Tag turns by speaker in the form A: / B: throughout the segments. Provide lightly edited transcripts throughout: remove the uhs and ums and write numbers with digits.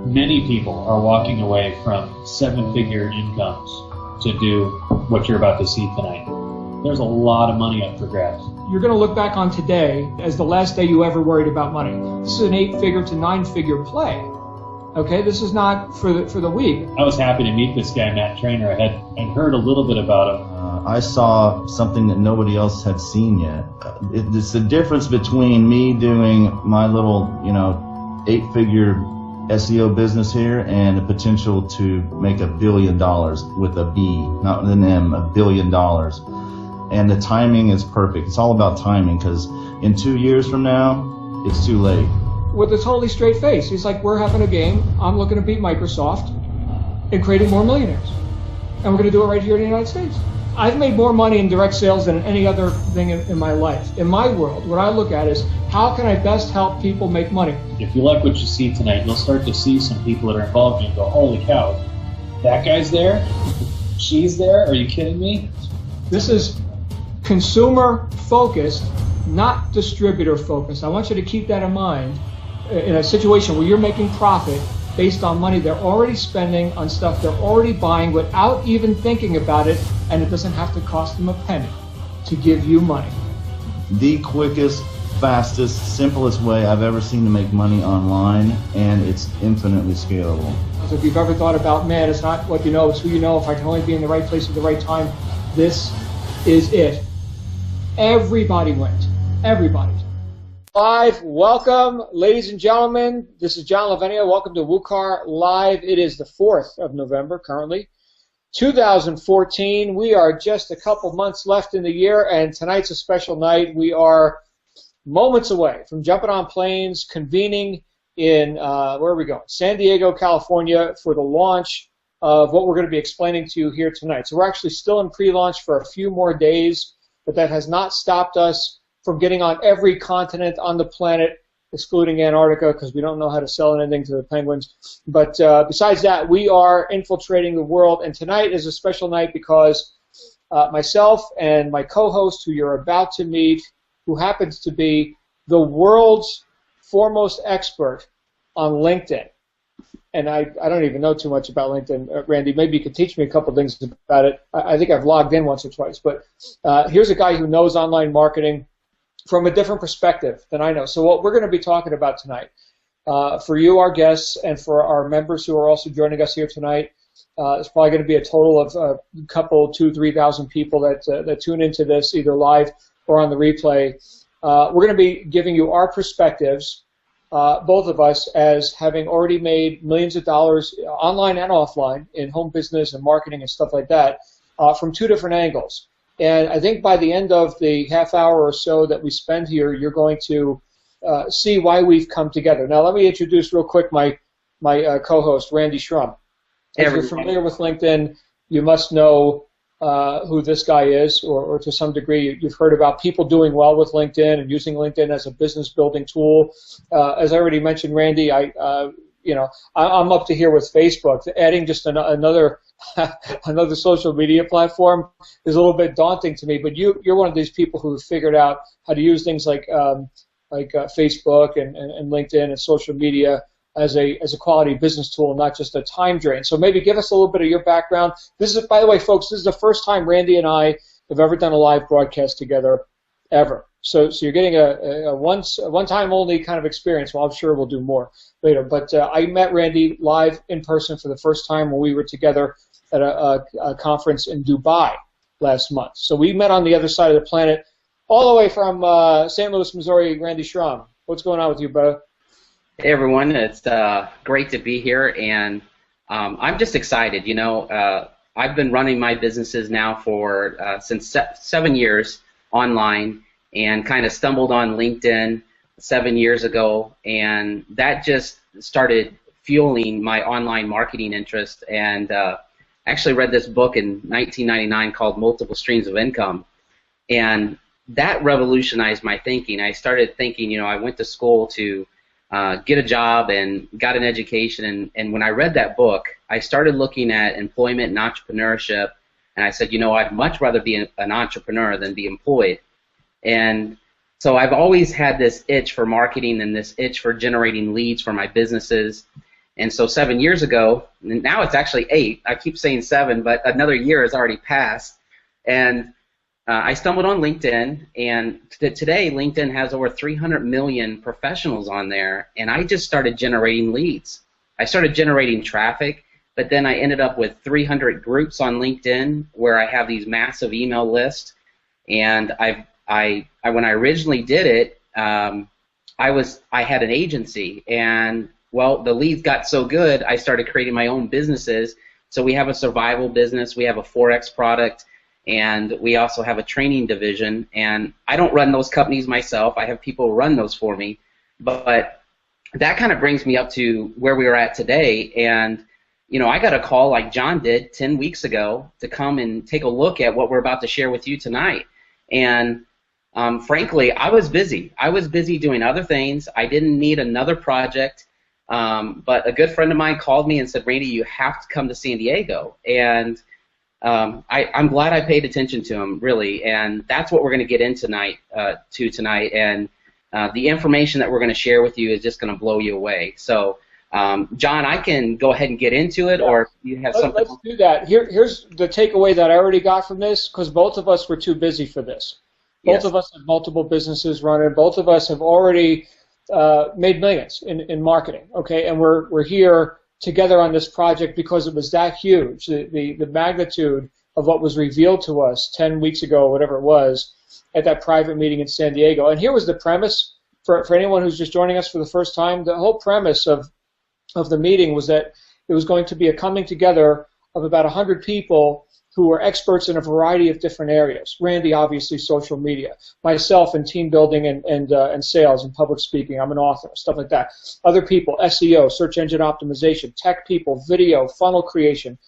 A: Many people are walking away from seven-figure incomes to do what you're about to see tonight. There's a lot of money up for grabs.
B: You're going to look back on today as the last day you ever worried about money. This is an 8-figure to 9-figure play. Okay, this is not for the weak.
A: I was happy to meet this guy, Matt Trainer. I'd heard a little bit about him.
C: I saw something that nobody else had seen yet. It's the difference between me doing my little, 8-figure SEO business here and the potential to make $1 billion with a B, not with an M, $1 billion. And the timing is perfect. It's all about timing, because in 2 years from now, it's too late.
B: With a totally straight face. He's like, we're having a game. I'm looking to beat Microsoft and creating more millionaires. And we're going to do it right here in the United States. I've made more money in direct sales than any other thing in my life. In my world, what I look at is, how can I best help people make money?
A: If you like what you see tonight, you'll start to see some people that are involved and go, holy cow, that guy's there? She's there? Are you kidding me?
B: This is consumer focused, not distributor focused. I want you to keep that in mind in a situation where you're making profit based on money they're already spending on stuff they're already buying without even thinking about it, and it doesn't have to cost them a penny to give you money.
C: The quickest, fastest, simplest way I've ever seen to make money online, and it's infinitely scalable.
B: So if you've ever thought about, man, it's not what you know, it's who you know, if I can only be in the right place at the right time, this is it. Everybody went. Everybody. Live, welcome, ladies and gentlemen. This is John Lavinia. Welcome to WooCar Live. It is the 4th of November currently, 2014. We are just a couple months left in the year, and tonight's a special night. We are moments away from jumping on planes, convening in, where are we going? San Diego, California, for the launch of what we're going to be explaining to you here tonight. So we're actually still in pre-launch for a few more days, but that has not stopped us from getting on every continent on the planet, excluding Antarctica, because we don't know how to sell anything to the penguins. But besides that, we are infiltrating the world, and tonight is a special night because myself and my co-host, who you're about to meet, who happens to be the world's foremost expert on LinkedIn. And I don't even know too much about LinkedIn, Randy. Maybe you could teach me a couple things about it. I think I've logged in once or twice. But here's a guy who knows online marketing from a different perspective than I know. So what we're going to be talking about tonight, for you, our guests, and for our members who are also joining us here tonight, it's probably going to be a total of a couple, 2,000 to 3,000 people that tune into this either live or on the replay. We're going to be giving you our perspectives, both of us, as having already made millions of dollars online and offline in home business and marketing and stuff like that, from two different angles. And I think by the end of the half hour or so that we spend here, you're going to see why we've come together. Now, let me introduce real quick my co-host, Randy Schrum. If you're familiar with LinkedIn, you must know who this guy is, or to some degree you've heard about people doing well with LinkedIn and using LinkedIn as a business building tool. As I already mentioned, Randy, I'm up to here with Facebook. Adding just another another social media platform is a little bit daunting to me. But you're one of these people who have figured out how to use things like Facebook and LinkedIn and social media as a quality business tool, not just a time drain. So maybe give us a little bit of your background. This is, by the way, folks, this is the first time Randy and I have ever done a live broadcast together, ever. So you're getting a one-time only kind of experience. Well, I'm sure we'll do more later. But I met Randy live in person for the first time when we were together at a conference in Dubai last month. So we met on the other side of the planet, all the way from St. Louis, Missouri. Randy Schrum, what's going on with you, brother?
D: Hey everyone, it's great to be here, and I'm just excited. I've been running my businesses now for since 7 years online, and kind of stumbled on LinkedIn 7 years ago, and that just started fueling my online marketing interest. And actually read this book in 1999 called Multiple Streams of Income, and that revolutionized my thinking. I started thinking, I went to school to get a job and got an education, and when I read that book, I started looking at employment and entrepreneurship And I said, you know, I'd much rather be an entrepreneur than be employed. And so I've always had this itch for marketing and this itch for generating leads for my businesses. And so 7 years ago, and now it's actually 8. I keep saying 7, but another year has already passed. And I stumbled on LinkedIn, and today LinkedIn has over 300 million professionals on there, and I just started generating leads. I started generating traffic, but then I ended up with 300 groups on LinkedIn where I have these massive email lists. And when I originally did it, I had an agency, and well, the leads got so good, I started creating my own businesses. So we have a survival business, we have a Forex product, and we also have a training division. And I don't run those companies myself. I have people run those for me. But that kind of brings me up to where we are at today. And, you know, I got a call like John did 10 weeks ago to come and take a look at what we're about to share with you tonight. And frankly, I was busy. I was busy doing other things. I didn't need another project. But a good friend of mine called me and said, Randy, you have to come to San Diego. And I'm glad I paid attention to him, really. And that's what we're going to get in tonight. And the information that we're going to share with you is just going to blow you away. So, John, I can go ahead and get into it, or you have something.
B: Let's do that. Here's the takeaway that I already got from this, because both of us were too busy for this. Both of us have multiple businesses running. Both of us have already made millions in marketing. Okay, and we're here together on this project because it was that huge. The magnitude of what was revealed to us 10 weeks ago, whatever it was, at that private meeting in San Diego. And here was the premise for anyone who's just joining us for the first time. The whole premise of the meeting was that it was going to be a coming together of about 100 people who were experts in a variety of different areas. Randy, obviously, social media. Myself in team building and sales and public speaking. I'm an author, stuff like that. Other people, SEO, search engine optimization, tech people, video, funnel creation,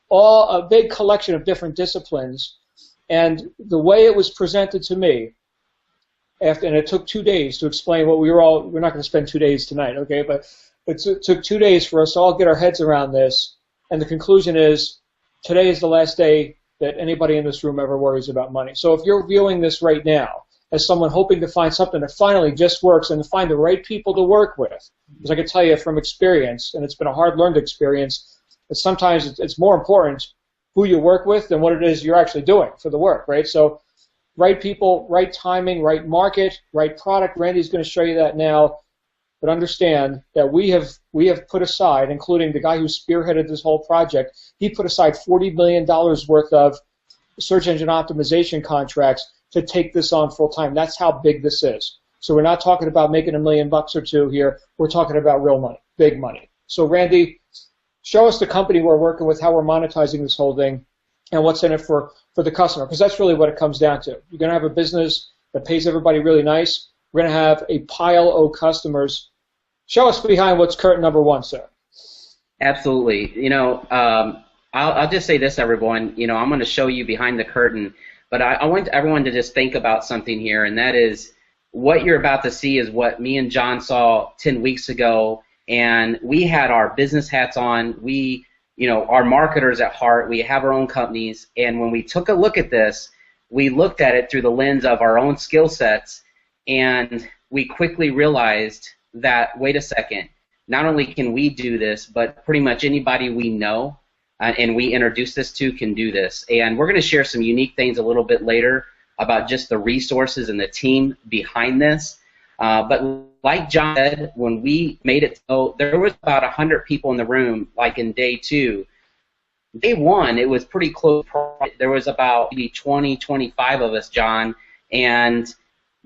B: all a big collection of different disciplines. And the way it was presented to me, and it took 2 days to explain what we're not going to spend 2 days tonight, okay, but it took 2 days for us to all get our heads around this, and the conclusion is today is the last day that anybody in this room ever worries about money. So if you're viewing this right now as someone hoping to find something that finally just works and to find the right people to work with, because I can tell you from experience, and it's been a hard-learned experience, that sometimes it's more important who you work with than what it is you're actually doing for the work, right? So right people, right timing, right market, right product. Randy's going to show you that now. But understand that we have put aside, including the guy who spearheaded this whole project, he put aside $40 million worth of search engine optimization contracts to take this on full time. That's how big this is. So we're not talking about making $1 million or $2 here. We're talking about real money, big money. So Randy, show us the company we're working with, how we're monetizing this whole thing, and what's in it for the customer, because that's really what it comes down to. You're going to have a business that pays everybody really nice. We're going to have a pile of customers. Show us behind what's curtain number one, sir.
D: Absolutely. You know, I'll just say this, everyone. You know, I'm going to show you behind the curtain, but I want everyone to just think about something here, and that is what you're about to see is what me and John saw 10 weeks ago, and we had our business hats on. We, you know, are marketers at heart. We have our own companies, and when we took a look at this, we looked at it through the lens of our own skill sets, and we quickly realized that, wait a second, not only can we do this, but pretty much anybody we know and we introduce this to can do this. And we're going to share some unique things a little bit later about just the resources and the team behind this. But like John said, when we made it, so there was about 100 people in the room, like in day 2. Day 1, it was pretty close. There was about maybe 20, 25 of us, John, and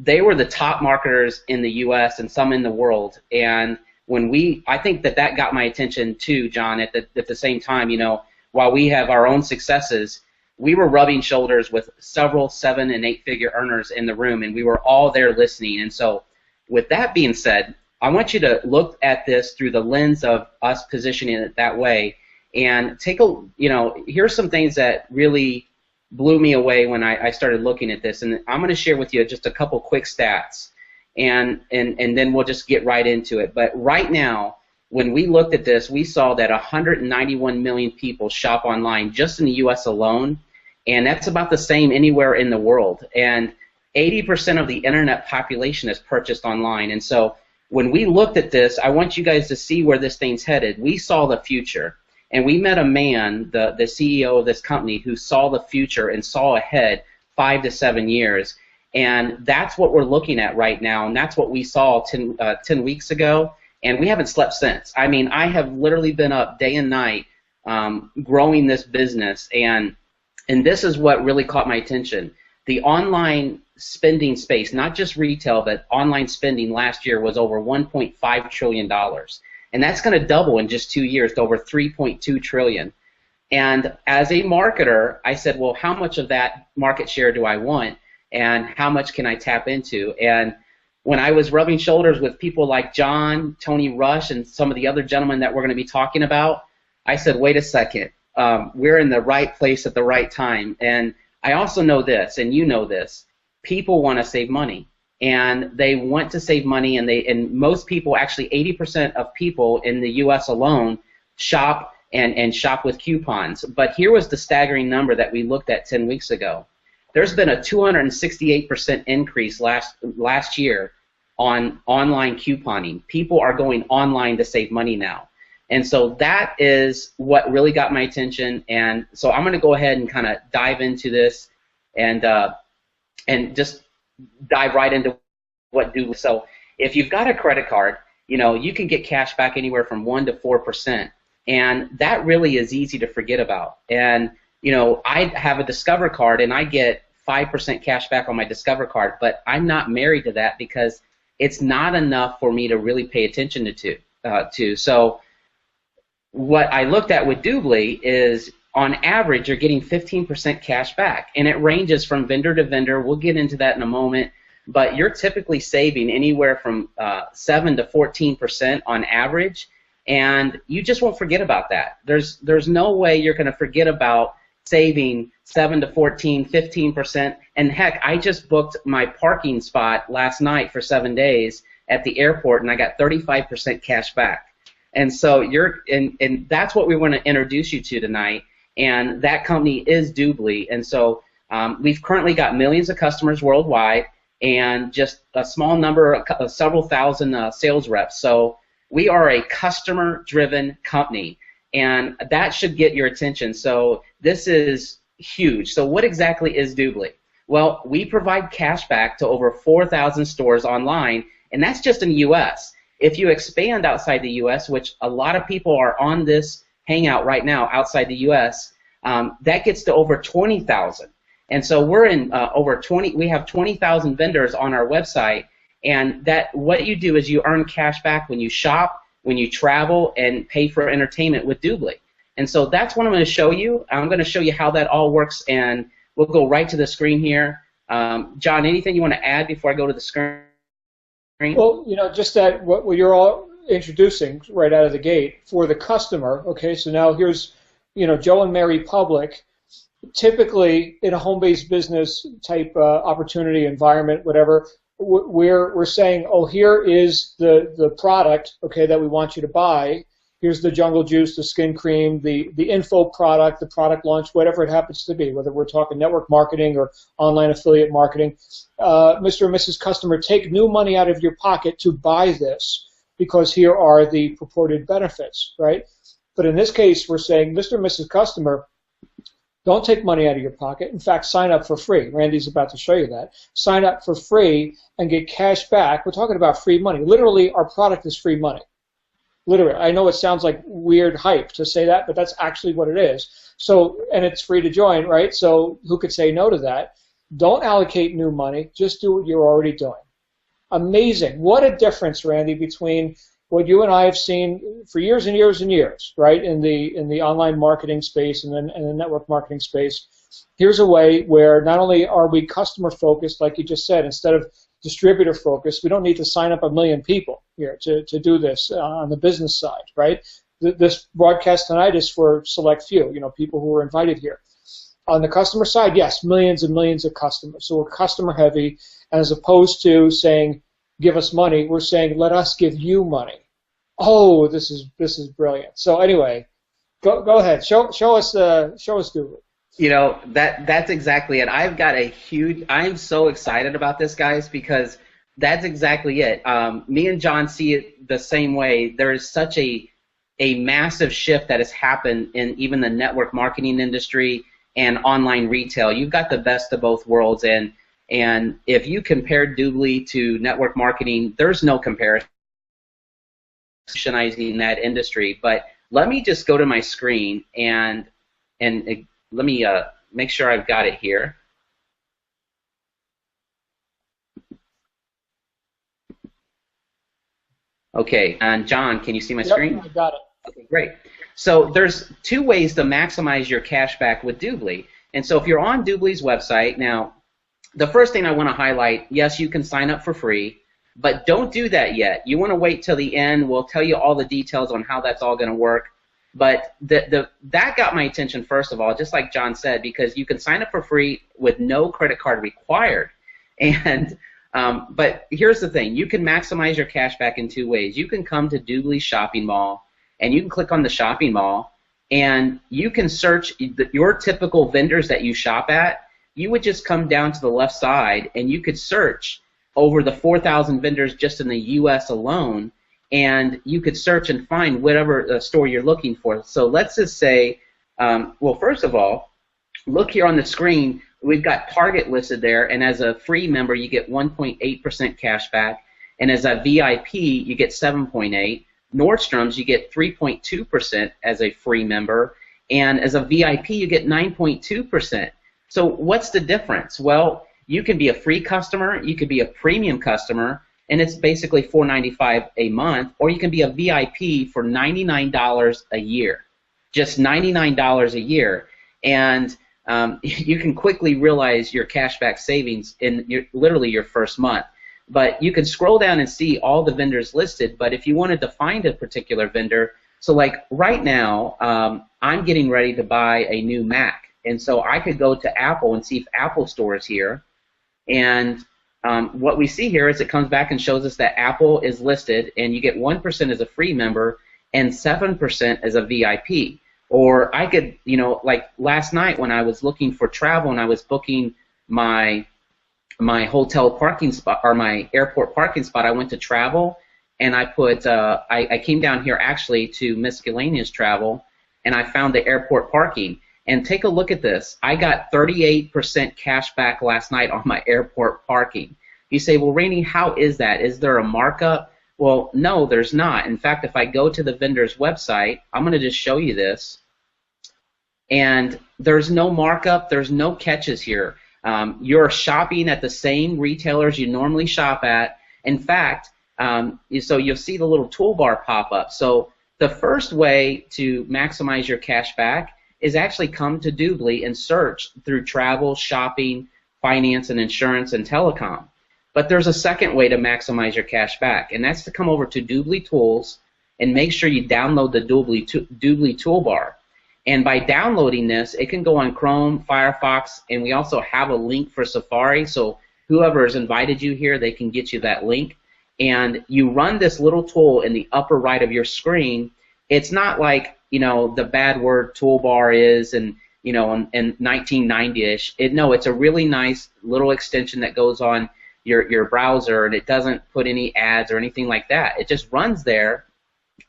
D: they were the top marketers in the U.S. and some in the world. And when I think that got my attention too, John. At the same time, you know, while we have our own successes, we were rubbing shoulders with several 7- and 8-figure earners in the room, and we were all there listening. And so, with that being said, I want you to look at this through the lens of us positioning it that way, and here's some things that really blew me away when I started looking at this, and I'm going to share with you just a couple quick stats, and then we'll just get right into it. But right now, when we looked at this, we saw that 191 million people shop online just in the U.S. alone, and that's about the same anywhere in the world. And 80% of the internet population is purchased online. And so when we looked at this, I want you guys to see where this thing's headed. We saw the future, and we met a man, the CEO of this company, who saw the future and saw ahead 5 to 7 years. And that's what we're looking at right now, and that's what we saw 10 weeks ago, and we haven't slept since. I mean, I have literally been up day and night growing this business, and this is what really caught my attention. The online spending space, not just retail, but online spending last year was over $1.5 trillion. And that's going to double in just 2 years to over $3.2 trillion. And as a marketer, I said, well, how much of that market share do I want, and how much can I tap into? And when I was rubbing shoulders with people like John, Tony Rush, and some of the other gentlemen that we're going to be talking about, I said, wait a second, we're in the right place at the right time. And I also know this, and you know this, people want to save money. And they want to save money, and most people, actually 80% of people in the U.S. alone, shop and shop with coupons. But here was the staggering number that we looked at 10 weeks ago. There's been a 268% increase last year on online couponing. People are going online to save money now. And so that is what really got my attention. And so I'm going to go ahead and kind of dive into this and just dive right into what do. So if you've got a credit card, you know, you can get cash back anywhere from 1% to 4%. And that really is easy to forget about. And, you know, I have a Discover card, and I get 5% cash back on my Discover card, but I'm not married to that because it's not enough for me to really pay attention to. So what I looked at with Doobly is, on average, you're getting 15% cash back, and it ranges from vendor to vendor. We'll get into that in a moment, but you're typically saving anywhere from 7 to 14% on average, and you just won't forget about that. There's no way you're going to forget about saving 7 to 14, 15%, and heck, I just booked my parking spot last night for 7 days at the airport, and I got 35% cash back. And so and that's what we want to introduce you to tonight. And that company is Doobly. And so we've currently got millions of customers worldwide and just a small number, several thousand sales reps. So we are a customer-driven company, and that should get your attention. So this is huge. So what exactly is Doobly? Well, we provide cash back to over 4,000 stores online, and that's just in the U.S. If you expand outside the U.S., which a lot of people are on this hangout right now outside the U.S., that gets to over 20,000. And so we're in we have 20,000 vendors on our website, and what you do is you earn cash back when you shop, when you travel, and pay for entertainment with Doobly. And so that's what I'm going to show you. I'm going to show you how that all works, and we'll go right to the screen here. John, anything you want to add before I go to the screen?
B: Well, you know, just that what you're all introducing right out of the gate for the customer. Okay, so now here's, you know, Joe and Mary Public. Typically, in a home-based business type opportunity environment, whatever, we're saying, oh, here is the product, okay, that we want you to buy. Here's the Jungle Juice, the skin cream, the info product, the product launch, whatever it happens to be, whether we're talking network marketing or online affiliate marketing. Mr. and Mrs. Customer, take new money out of your pocket to buy this because here are the purported benefits, right? But in this case, we're saying, Mr. and Mrs. Customer, don't take money out of your pocket. In fact, sign up for free. Randy's about to show you that. Sign up for free and get cash back. We're talking about free money. Literally, our product is free money. Literally. I know it sounds like weird hype to say that, but that's actually what it is. So, and it's free to join, right? So who could say no to that? Don't allocate new money. Just do what you're already doing. Amazing. What a difference, Randy, between what you and I have seen for years and years and years, right, in the online marketing space and the network marketing space. Here's a way where not only are we customer focused, like you just said, instead of distributor focused, we don't need to sign up 1 million people here to do this on the business side, right? This broadcast tonight is for select few, you know, people who are invited here. On the customer side, yes, millions and millions of customers. So we're customer heavy, as opposed to saying, give us money, we're saying, let us give you money. Oh, this is brilliant. So anyway, go ahead. Show us Doobly.
D: You know, that's exactly it. I'm so excited about this, guys, because that's exactly it. Me and John see it the same way. There is such a massive shift that has happened in even the network marketing industry and online retail. You've got the best of both worlds, and if you compare Doobly to network marketing, there's no comparison in that industry. But let me just go to my screen and let me make sure I've got it here. Okay, and John, can you see my screen?
B: I got it.
D: Okay, great. So there's two ways to maximize your cashback with Doobly. And so if you're on Doobly's website, now the first thing I want to highlight, yes, you can sign up for free, but don't do that yet. You want to wait till the end. We'll tell you all the details on how that's all going to work. But that got my attention, first of all, just like John said, because you can sign up for free with no credit card required. And but here's the thing. You can maximize your cashback in two ways. You can come to Doobly's shopping mall, and you can click on the shopping mall, and you can search your typical vendors that you shop at. You would just come down to the left side, and you could search over the 4,000 vendors just in the U.S. alone, and you could search and find whatever store you're looking for. So let's just say, well, first of all, look here on the screen. We've got Target listed there, and as a free member, you get 1.8% cash back, and as a VIP, you get 7.8%. Nordstrom's, you get 3.2% as a free member, and as a VIP, you get 9.2%. So what's the difference? Well, you can be a free customer, you could be a premium customer, and it's basically $4.95 a month, or you can be a VIP for $99 a year, just $99 a year, and you can quickly realize your cashback savings in literally your first month. But you can scroll down and see all the vendors listed, but if you wanted to find a particular vendor, so like right now, I'm getting ready to buy a new Mac, and so I could go to Apple and see if Apple Store is here, and what we see here is it comes back and shows us that Apple is listed, and you get 1% as a free member and 7% as a VIP. Or I could, you know, like last night when I was looking for travel and I was booking my hotel parking spot or my airport parking spot, I went to travel and I put, I came down here actually to miscellaneous travel and I found the airport parking. And take a look at this. I got 38% cash back last night on my airport parking. You say, well, Rainey, how is that? Is there a markup? Well, no, there's not. In fact, if I go to the vendor's website, I'm going to just show you this. And there's no markup. There's no catches here. You're shopping at the same retailers you normally shop at. In fact, so you'll see the little toolbar pop up. So the first way to maximize your cash back is actually come to Doobly and search through travel, shopping, finance, and insurance and telecom. But there's a second way to maximize your cash back, and that's to come over to Doobly Tools and make sure you download the Doobly toolbar. And by downloading this, it can go on Chrome, Firefox, and we also have a link for Safari, so whoever has invited you here, they can get you that link. And you run this little tool in the upper right of your screen. It's not like, you know, the bad word toolbar is and, you know, in 1990-ish. No, it's a really nice little extension that goes on your browser, and it doesn't put any ads or anything like that. It just runs there,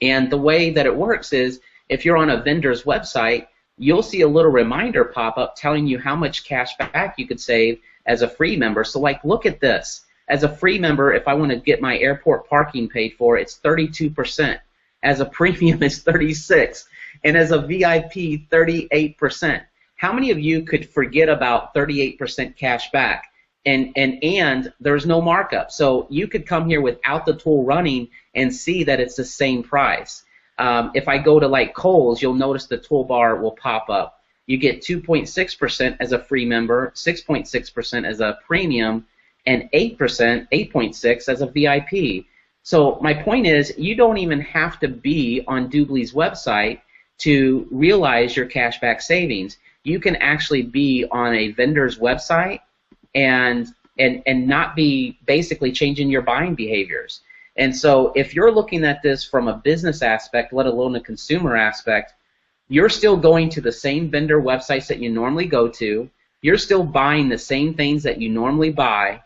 D: and the way that it works is if you're on a vendor's website, you'll see a little reminder pop up telling you how much cash back you could save as a free member. So, like, look at this. As a free member, if I want to get my airport parking paid for, it's 32%. As a premium, it's 36%. And as a VIP, 38%. How many of you could forget about 38% cash back? And there's no markup. So you could come here without the tool running and see that it's the same price. If I go to like Kohl's, you'll notice the toolbar will pop up. You get 2.6% as a free member, 6.6% as a premium, and 8.6% as a VIP. So my point is, you don't even have to be on Doobly's website to realize your cashback savings. You can actually be on a vendor's website and not be basically changing your buying behaviors. And so if you're looking at this from a business aspect, let alone a consumer aspect, you're still going to the same vendor websites that you normally go to. You're still buying the same things that you normally buy,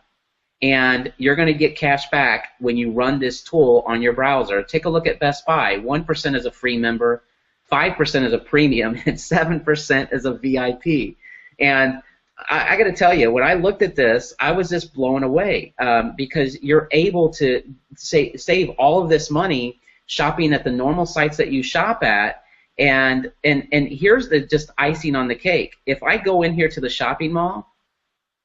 D: and you're going to get cash back when you run this tool on your browser. Take a look at Best Buy. 1% is a free member, 5% is a premium, and 7% is a VIP. And I got to tell you, when I looked at this, I was just blown away because you're able to save all of this money shopping at the normal sites that you shop at. And here's the just icing on the cake. If I go in here to the shopping mall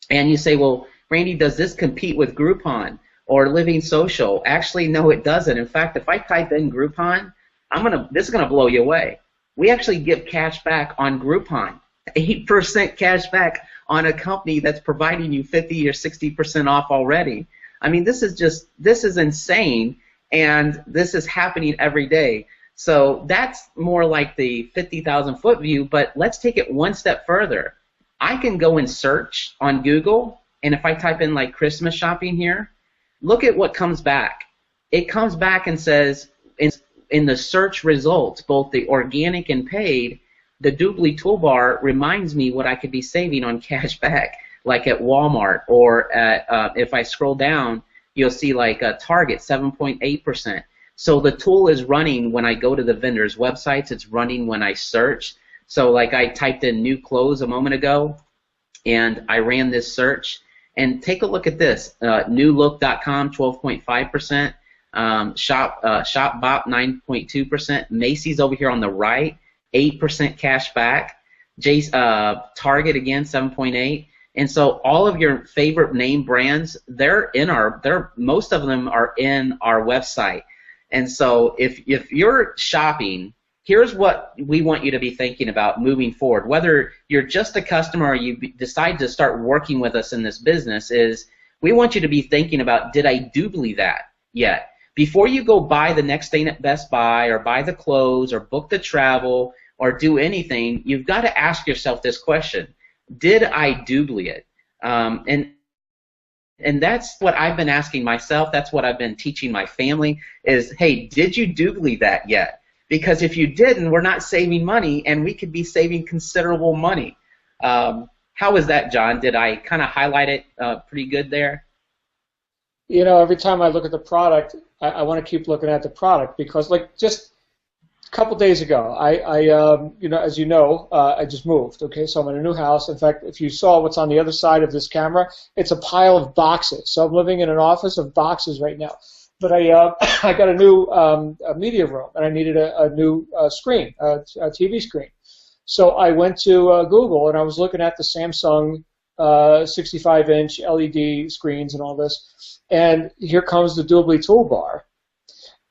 D: and you say, well, Randy, does this compete with Groupon or Living Social? Actually, no, it doesn't. In fact, if I type in Groupon, this is going to blow you away. We actually give cash back on Groupon, 8% cash back on a company that's providing you 50 or 60% off already. I mean, this is insane, and this is happening every day. So that's more like the 50,000-foot view, but let's take it one step further. I can go and search on Google, and if I type in like Christmas shopping here, look at what comes back. It comes back and says in the search results, both the organic and paid, the Doobly toolbar reminds me what I could be saving on cash back, like at Walmart, or at, if I scroll down, you'll see like Target, 7.8%. So the tool is running when I go to the vendor's websites. It's running when I search. So like I typed in new clothes a moment ago, and I ran this search. And take a look at this. Newlook.com, 12.5%. ShopBop, 9.2%. Macy's over here on the right, 8% cash back. Target again, 7.8%. And so all of your favorite name brands, most of them are in our website. And so if you're shopping, here's what we want you to be thinking about moving forward. Whether you're just a customer or you decide to start working with us in this business, is we want you to be thinking about, did I doobly that yet? Before you go buy the next thing at Best Buy or buy the clothes or book the travel or do anything, you've got to ask yourself this question: did I doobly it? And that's what I've been asking myself. That's what I've been teaching my family is, hey, did you doobly that yet? Because if you didn't, we're not saving money, and we could be saving considerable money. How is that, John? Did I kind of highlight it pretty good there?
B: You know, every time I look at the product, I want to keep looking at the product, because like just a couple days ago, you know, as you know, I just moved. Okay, so I'm in a new house. In fact, if you saw what's on the other side of this camera, it's a pile of boxes. So I'm living in an office of boxes right now. But I got a new media room, and I needed a new screen, a TV screen. So I went to Google, and I was looking at the Samsung 65-inch LED screens and all this. And here comes the Doobly toolbar.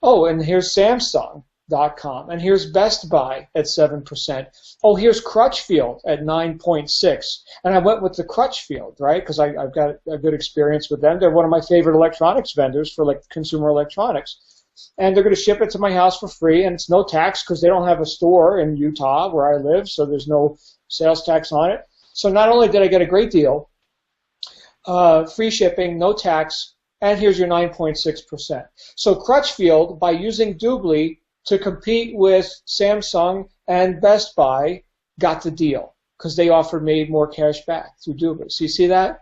B: Oh, and here's Samsung.com, and here's Best Buy at 7%. Oh, here's Crutchfield at 9.6%. And I went with the Crutchfield, right, because I've got a good experience with them. They're one of my favorite electronics vendors for like consumer electronics. And they're going to ship it to my house for free, and it's no tax because they don't have a store in Utah where I live, so there's no sales tax on it. So not only did I get a great deal, free shipping, no tax, and here's your 9.6%. So Crutchfield, by using Doobly to compete with Samsung and Best Buy, got the deal because they offered me more cash back through Doobly. So you see that?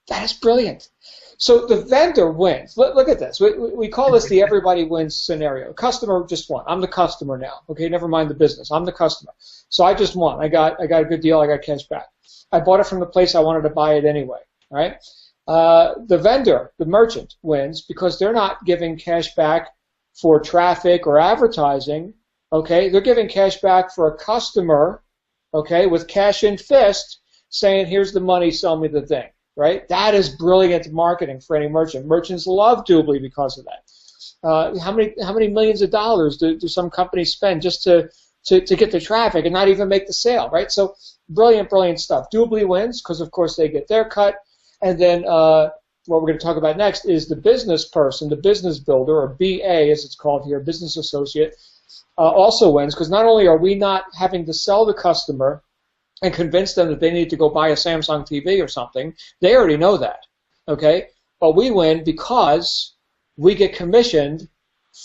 B: That is brilliant. So the vendor wins. Look at this. We call this the everybody wins scenario. Customer just won. I'm the customer now. Okay, never mind the business. I'm the customer. So I just won. I got a good deal. I got cash back. I bought it from the place I wanted to buy it anyway. Right? The vendor, the merchant, wins because they're not giving cash back for traffic or advertising. Okay, they're giving cash back for a customer. Okay, with cash in fist, saying, "Here's the money. Sell me the thing." Right? That is brilliant marketing for any merchant. Merchants love Doobly because of that. How many millions of dollars do some companies spend just to get the traffic and not even make the sale, right? So brilliant, brilliant stuff. Doobly wins because, of course, they get their cut. And then what we're going to talk about next is the business person, the business builder, or BA as it's called here, business associate, also wins because not only are we not having to sell the customer and convince them that they need to go buy a Samsung TV or something. They already know that, okay? But we win because we get commissioned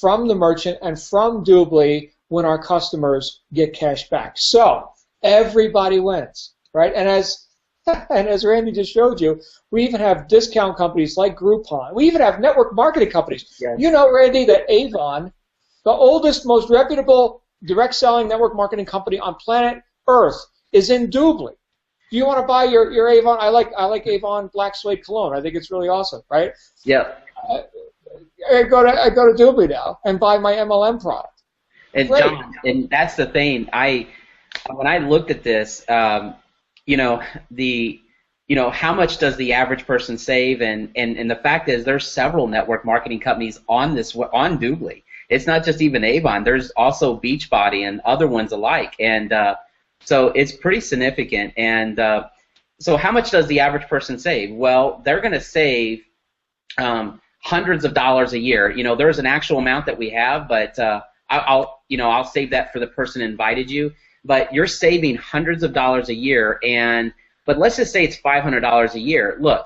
B: from the merchant and from Doobly when our customers get cash back. So everybody wins, right? And as Randy just showed you, we even have discount companies like Groupon. We even have network marketing companies.
D: Yes.
B: You know, Randy, that Avon, the oldest, most reputable direct selling network marketing company on planet Earth, is in Dublin. Do you want to buy your Avon? I like Avon Black Suede Cologne. I think it's really awesome, right?
D: Yeah.
B: I go to Dublin now and buy my MLM product.
D: And
B: Great.
D: John, and that's the thing. When I looked at this, how much does the average person save? And the fact is, there's several network marketing companies on Doobly. It's not just even Avon. There's also Beachbody and other ones alike. And so it's pretty significant. And so how much does the average person save? Well, they're going to save hundreds of dollars a year. You know, there's an actual amount that we have, but I'll save that for the person who invited you. But you're saving hundreds of dollars a year, but let's just say it's $500 a year. Look,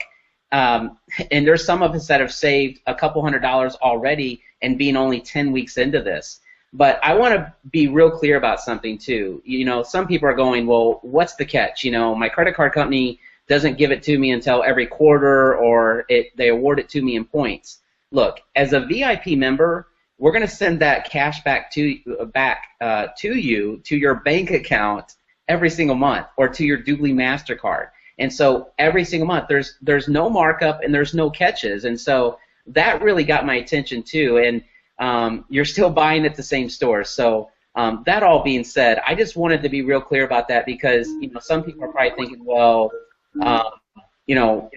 D: and there's some of us that have saved a couple $100 already and being only 10 weeks into this. But I want to be real clear about something too. You know, some people are going, well, what's the catch? You know, my credit card company doesn't give it to me until every quarter, or they award it to me in points. Look, as a VIP member, we're going to send that cash back to you to your bank account every single month, or to your Doobly MasterCard. And so every single month, there's no markup and there's no catches. And so that really got my attention too. And you're still buying at the same store. So that all being said, I just wanted to be real clear about that, because some people are probably thinking, well,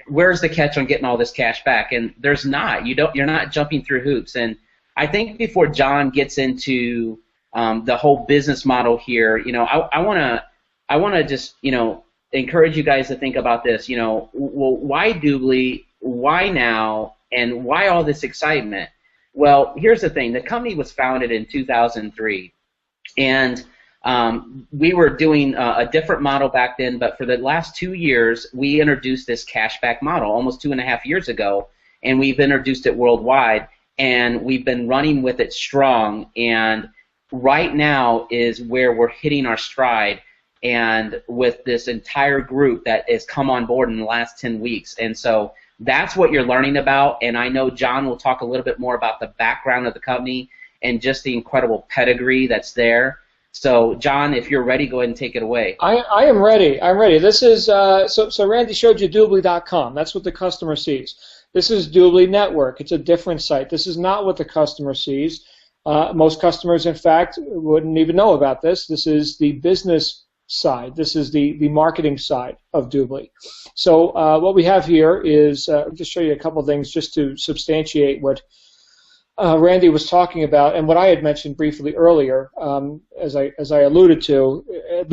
D: where's the catch on getting all this cash back? And there's not. You're not jumping through hoops. And I think before John gets into the whole business model here, I want to just encourage you guys to think about this. Well, why Doobly? Why now? And why all this excitement? Well, here's the thing. The company was founded in 2003, and we were doing a different model back then, but for the last 2 years, we introduced this cashback model almost 2.5 years ago, and we've introduced it worldwide, and we've been running with it strong, and right now is where we're hitting our stride, and with this entire group that has come on board in the last 10 weeks. And so that's what you're learning about, and I know John will talk a little bit more about the background of the company and just the incredible pedigree that's there. So, John, if you're ready, go ahead and take it away.
B: I am ready. I'm ready. This is so Randy showed you Doobly.com. That's what the customer sees. This is Doobly Network. It's a different site. This is not what the customer sees. Most customers, in fact, wouldn't even know about this. This is the business side. This is the marketing side of Doobly. So what we have here is I'll just show you a couple things just to substantiate what Randy was talking about, and what I had mentioned briefly earlier, as I alluded to. At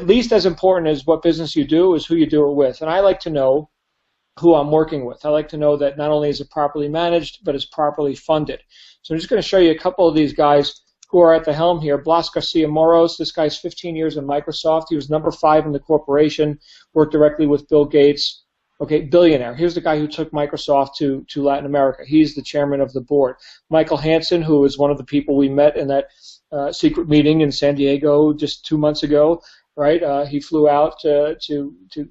B: least as important as what business you do is who you do it with. And I like to know who I'm working with. I like to know that not only is it properly managed, but it's properly funded. So I'm just going to show you a couple of these guys who are at the helm here. Blas Garcia Moros, this guy's 15 years in Microsoft. He was number 5 in the corporation, worked directly with Bill Gates. Okay, billionaire. Here's the guy who took Microsoft to Latin America. He's the chairman of the board. Michael Hansen, who is one of the people we met in that secret meeting in San Diego just 2 months ago, right? He flew out to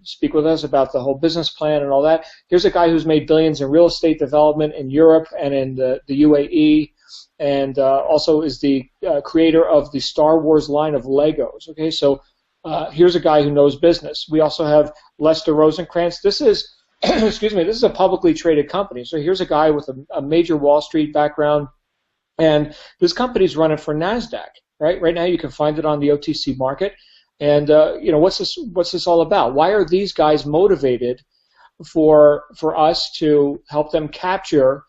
B: speak with us about the whole business plan and all that. Here's a guy who's made billions in real estate development in Europe and in the UAE, and also is the creator of the Star Wars line of Legos. Okay, so here's a guy who knows business. We also have Lester Rosenkrantz. This is, excuse me, this is a publicly traded company. So here's a guy with a major Wall Street background, and this company's running for NASDAQ. Right now you can find it on the OTC market. And what's this all about? Why are these guys motivated for us to help them capture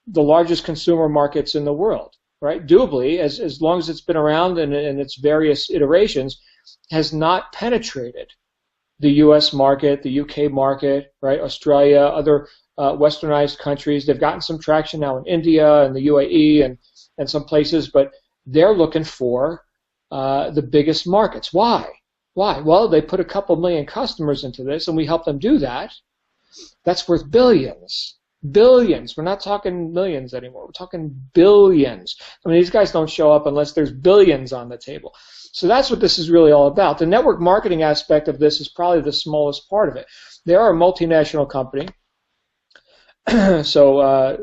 B: the largest consumer markets in the world? Right? Doobly, as long as it's been around in its various iterations, has not penetrated the U.S. market, the U.K. market, right? Australia, other westernized countries. They've gotten some traction now in India and the UAE and some places, but they're looking for the biggest markets. Why? Well, they put a couple million customers into this, and we help them do that. That's worth billions. Billions. We're not talking millions anymore. We're talking billions. I mean, these guys don't show up unless there's billions on the table. So that's what this is really all about. The network marketing aspect of this is probably the smallest part of it. They are a multinational company. So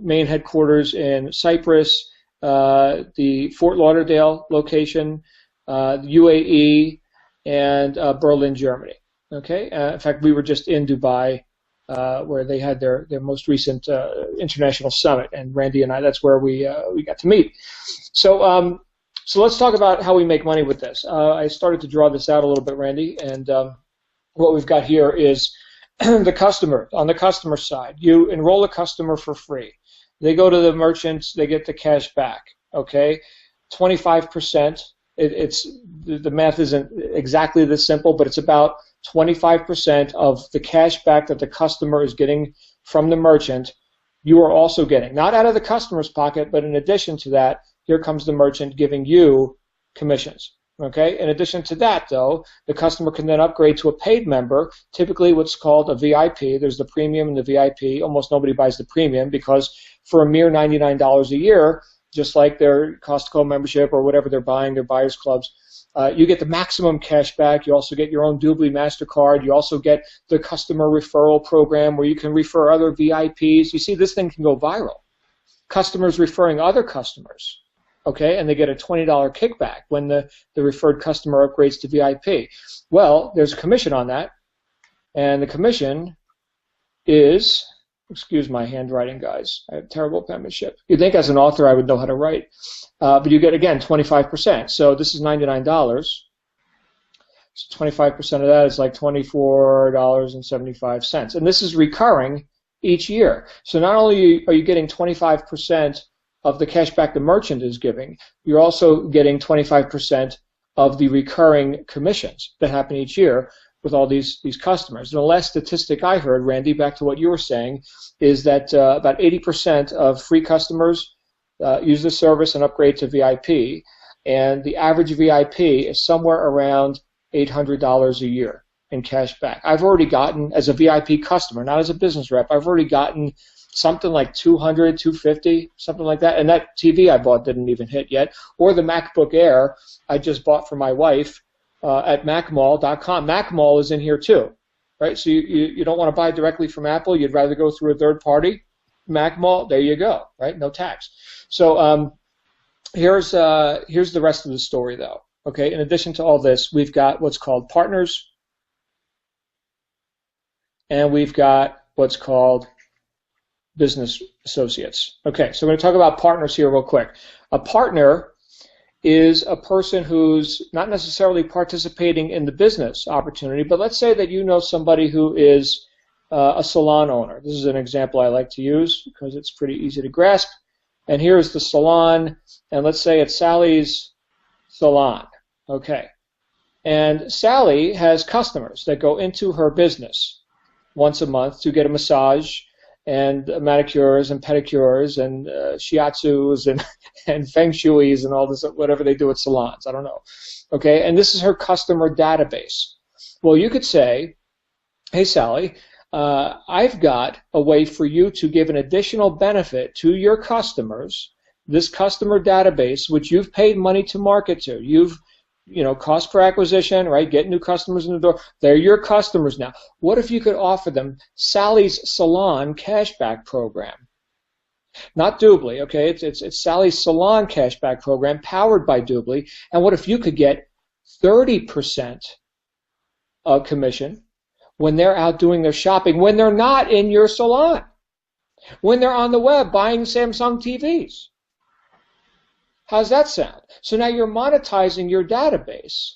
B: main headquarters in Cyprus, the Fort Lauderdale location, UAE, and Berlin, Germany. Okay. In fact, we were just in Dubai, where they had their most recent international summit, and Randy and I, that's where we got to meet. So so let's talk about how we make money with this. I started to draw this out a little bit, Randy, and what we've got here is the customer. On the customer side, you enroll a customer for free. They go to the merchants, they get the cash back. Okay, 25%. The math isn't exactly this simple, but it's about 25% of the cash back that the customer is getting from the merchant. You are also getting, not out of the customer's pocket, but in addition to that, here comes the merchant giving you commissions. Okay. In addition to that, though, the customer can then upgrade to a paid member, typically what's called a VIP. There's the premium and the VIP. Almost nobody buys the premium because for a mere $99 a year, just like their Costco membership or whatever they're buying, their buyers clubs, you get the maximum cash back. You also get your own Doobly MasterCard. You also get the customer referral program where you can refer other VIPs. You see, this thing can go viral. Customers referring other customers. Okay, and they get a $20 kickback when the referred customer upgrades to VIP. Well, there's a commission on that, and the commission is, excuse my handwriting, guys. I have terrible penmanship. You'd think as an author I would know how to write, but you get, again, 25%. So this is $99. So 25% of that is like $24.75, and this is recurring each year. So not only are you getting 25% of the cash back the merchant is giving, you're also getting 25% of the recurring commissions that happen each year with all these customers. And the last statistic I heard, Randy, back to what you were saying, is that about 80% of free customers use the service and upgrade to VIP, and the average VIP is somewhere around $800 a year in cash back. I've already gotten, as a VIP customer, not as a business rep, I've already gotten something like $200, $250, something like that. And that TV I bought didn't even hit yet. Or the MacBook Air I just bought for my wife at MacMall.com. MacMall is in here too, right? So you don't want to buy directly from Apple. You'd rather go through a third party. MacMall, there you go, right? No tax. So here's the rest of the story, though. Okay, in addition to all this, we've got what's called partners, and we've got what's called business associates. Okay, so we're going to talk about partners here real quick. A partner is a person who's not necessarily participating in the business opportunity, but let's say that you know somebody who is a salon owner. This is an example I like to use because it's pretty easy to grasp. And here's the salon, and let's say it's Sally's salon. Okay. And Sally has customers that go into her business once a month to get a massage and manicures and pedicures and shiatsus and feng shuis and all this, whatever they do at salons. I don't know. Okay, and this is her customer database. Well, you could say, hey, Sally, I've got a way for you to give an additional benefit to your customers, this customer database, which you've paid money to market to. You've cost per acquisition, right? Get new customers in the door. They're your customers now. What if you could offer them Sally's Salon Cashback Program? Not Doobly, okay? It's Sally's Salon Cashback Program powered by Doobly. And what if you could get 30% of commission when they're out doing their shopping, when they're not in your salon, when they're on the web buying Samsung TVs? How's that sound? So now you're monetizing your database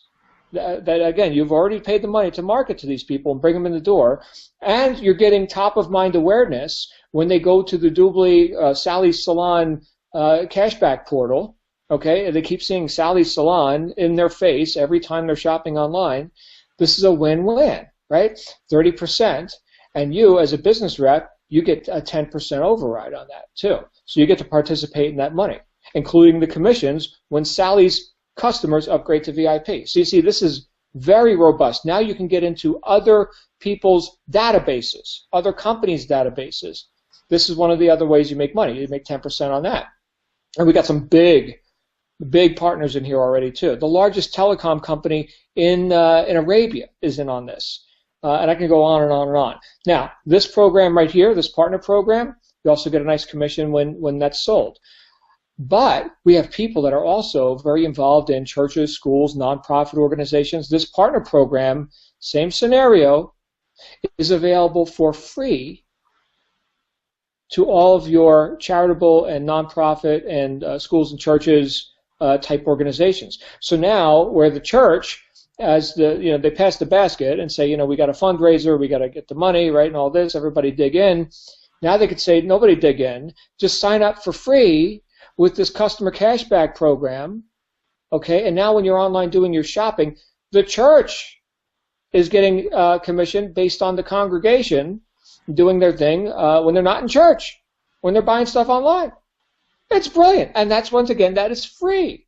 B: that again, you've already paid the money to market to these people and bring them in the door, and you're getting top-of-mind awareness when they go to the Doobly Sally's Salon cashback portal, okay? They keep seeing Sally's Salon in their face every time they're shopping online. This is a win-win, right? 30%, and you, as a business rep, you get a 10% override on that, too. So you get to participate in that money, including the commissions when Sally's customers upgrade to VIP. So you see, this is very robust. Now you can get into other people's databases, other companies' databases, this is one of the other ways you make money. You make 10% on that. And we got some big partners in here already too. The largest telecom company in Arabia is in on this. And I can go on and on and on. Now, this program right here, this partner program, you also get a nice commission when that's sold. But we have people that are also very involved in churches, schools, nonprofit organizations. This partner program, same scenario, is available for free to all of your charitable and nonprofit and schools and churches type organizations. So now, where the church, as they pass the basket and say, we got a fundraiser, we got to get the money, right, and all this, everybody dig in. Now they could say, nobody dig in, just sign up for free with this customer cashback program, okay? And now when you're online doing your shopping, the church is getting commission based on the congregation doing their thing when they're not in church, when they're buying stuff online. It's brilliant, and that's, once again, that is free.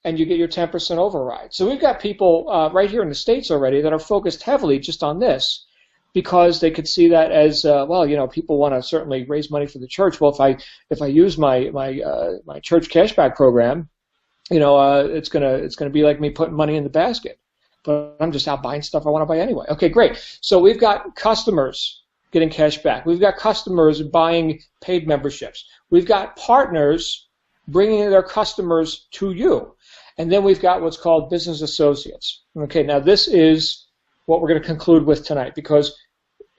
B: And you get your 10% override. So we've got people right here in the States already that are focused heavily just on this because they could see that as, people want to certainly raise money for the church. Well, if I use my church cashback program, it's gonna be like me putting money in the basket. But I'm just out buying stuff I want to buy anyway. Okay, great. So we've got customers getting cash back. We've got customers buying paid memberships. We've got partners bringing their customers to you. And then we've got what's called business associates. Okay, now this is what we're going to conclude with tonight, because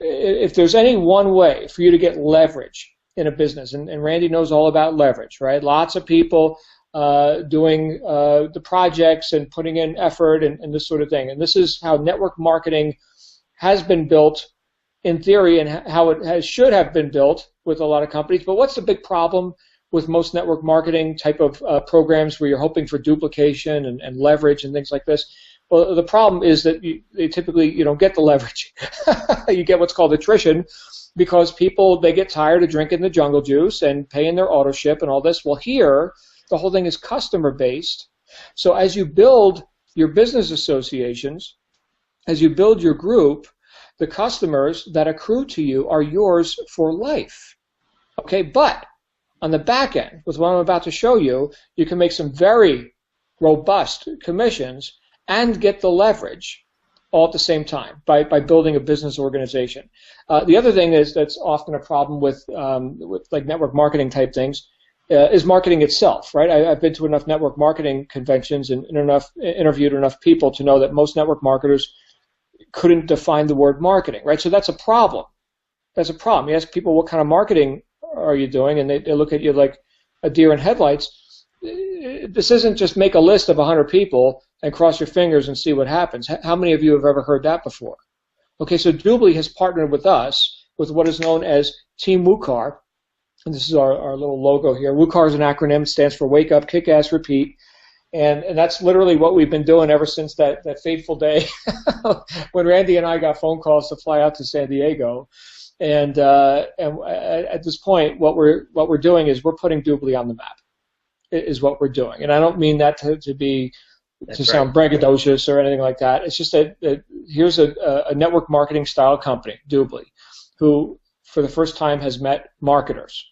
B: if there's any one way for you to get leverage in a business, and Randy knows all about leverage, right? Lots of people doing the projects and putting in effort and this sort of thing. And this is how network marketing has been built in theory and how it should have been built with a lot of companies. But what's the big problem with most network marketing type of programs where you're hoping for duplication and leverage and things like this? Well, the problem is that you typically don't get the leverage. You get what's called attrition, because people, they get tired of drinking the jungle juice and paying their auto ship and all this. Well, here, the whole thing is customer-based. So as you build your business associations, as you build your group, the customers that accrue to you are yours for life. Okay, but on the back end, with what I'm about to show you, you can make some very robust commissions and get the leverage all at the same time by building a business organization. The other thing is that's often a problem with like network marketing type things is marketing itself, right? I've been to enough network marketing conventions and interviewed enough people to know that most network marketers couldn't define the word marketing, right? So that's a problem. That's a problem. You ask people, what kind of marketing are you doing? And they look at you like a deer in headlights. This isn't just make a list of 100 people and cross your fingers and see what happens. How many of you have ever heard that before? Okay, so Doobly has partnered with us with what is known as Team WooCar. And this is our little logo here. WooCar is an acronym, stands for Wake Up, Kick Ass, Repeat. And that's literally what we've been doing ever since that fateful day when Randy and I got phone calls to fly out to San Diego. And at this point, what we're doing is we're putting Doobly on the map, is what we're doing. And I don't mean that to sound braggadocious or anything like that. It's just that here's a network marketing style company, Doobly, who for the first time has met marketers,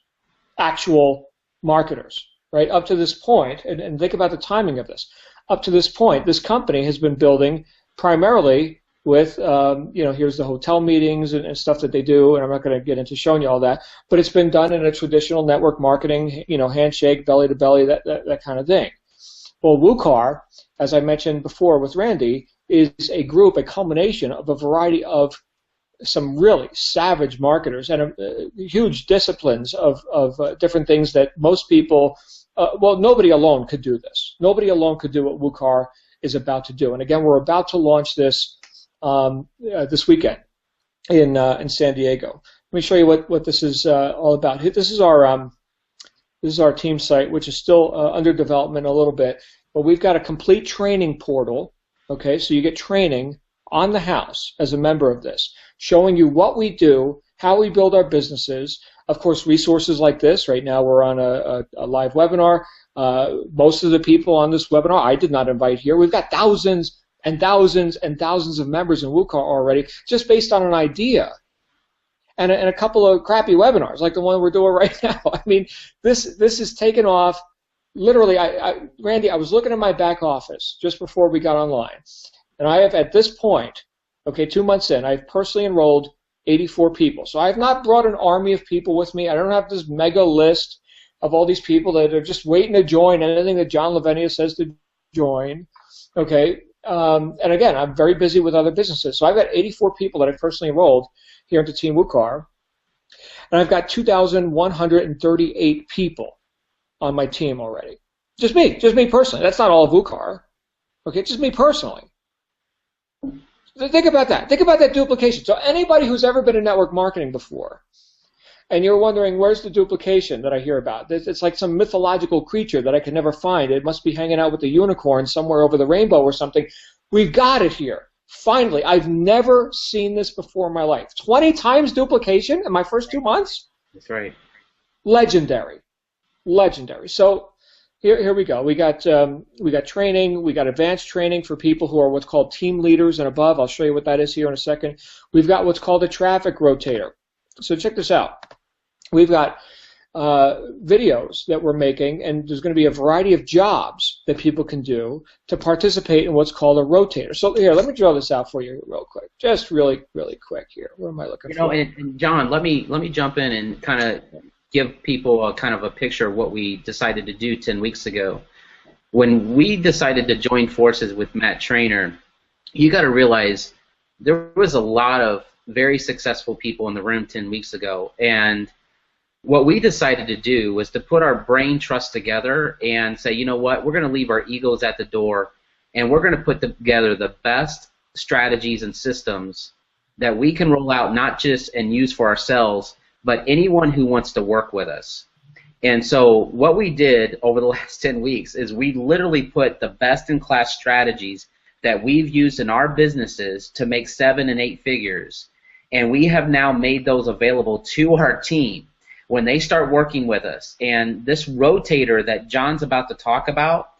B: actual marketers. Right, up to this point, and think about the timing of this. Up to this point, this company has been building primarily with, here's the hotel meetings and stuff that they do, and I'm not going to get into showing you all that, but it's been done in a traditional network marketing, handshake, belly to belly, that kind of thing. Well, WooCar, as I mentioned before with Randy, is a group, a culmination of a variety of some really savage marketers and huge disciplines of different things that most people, nobody alone could do this. Nobody alone could do what WooCar is about to do. And again, we're about to launch this this weekend in San Diego. Let me show you what this is all about. This is our team site, which is still under development a little bit, but we've got a complete training portal. Okay, so you get training on the house as a member of this, showing you what we do, how we build our businesses. Of course, resources like this. Right now we're on a live webinar. Most of the people on this webinar I did not invite here. We've got thousands and thousands and thousands of members in WooCar already, just based on an idea. and a couple of crappy webinars like the one we're doing right now. I mean, this has taken off. Literally, Randy, I was looking at my back office just before we got online, and I have at this point, okay, 2 months in, I've personally enrolled 84 people. So I have not brought an army of people with me. I don't have this mega list of all these people that are just waiting to join anything that John Lavenia says to join. Okay, and again, I'm very busy with other businesses. So I've got 84 people that I've personally enrolled here into Team WooCar, and I've got 2,138 people on my team already. Just me personally. That's not all of WooCar. Okay, just me personally. Think about that. Think about that duplication. So anybody who's ever been in network marketing before, and you're wondering, where's the duplication that I hear about? It's like some mythological creature that I can never find. It must be hanging out with the unicorn somewhere over the rainbow or something. We've got it here. Finally, I've never seen this before in my life. 20 times duplication in my first 2 months?
D: That's right.
B: Legendary. Legendary. So here we go. We got training. We got advanced training for people who are what's called team leaders and above. I'll show you what that is here in a second. We've got what's called a traffic rotator. So check this out. We've got videos that we're making, and there's going to be a variety of jobs that people can do to participate in what's called a rotator. So here, let me draw this out for you real quick. Just really, really quick here. What am I looking for?
D: And John, let me jump in and kind of give people a kind of a picture of what we decided to do 10 weeks ago. When we decided to join forces with Matt Trainer, you got to realize there was a lot of very successful people in the room 10 weeks ago, and what we decided to do was to put our brain trust together and say, you know what, we're going to leave our egos at the door, and we're going to put together the best strategies and systems that we can roll out, not just and use for ourselves, but anyone who wants to work with us. And so what we did over the last 10 weeks is we literally put the best-in-class strategies that we've used in our businesses to make 7 and 8 figures, and we have now made those available to our team when they start working with us. And this rotator that John's about to talk about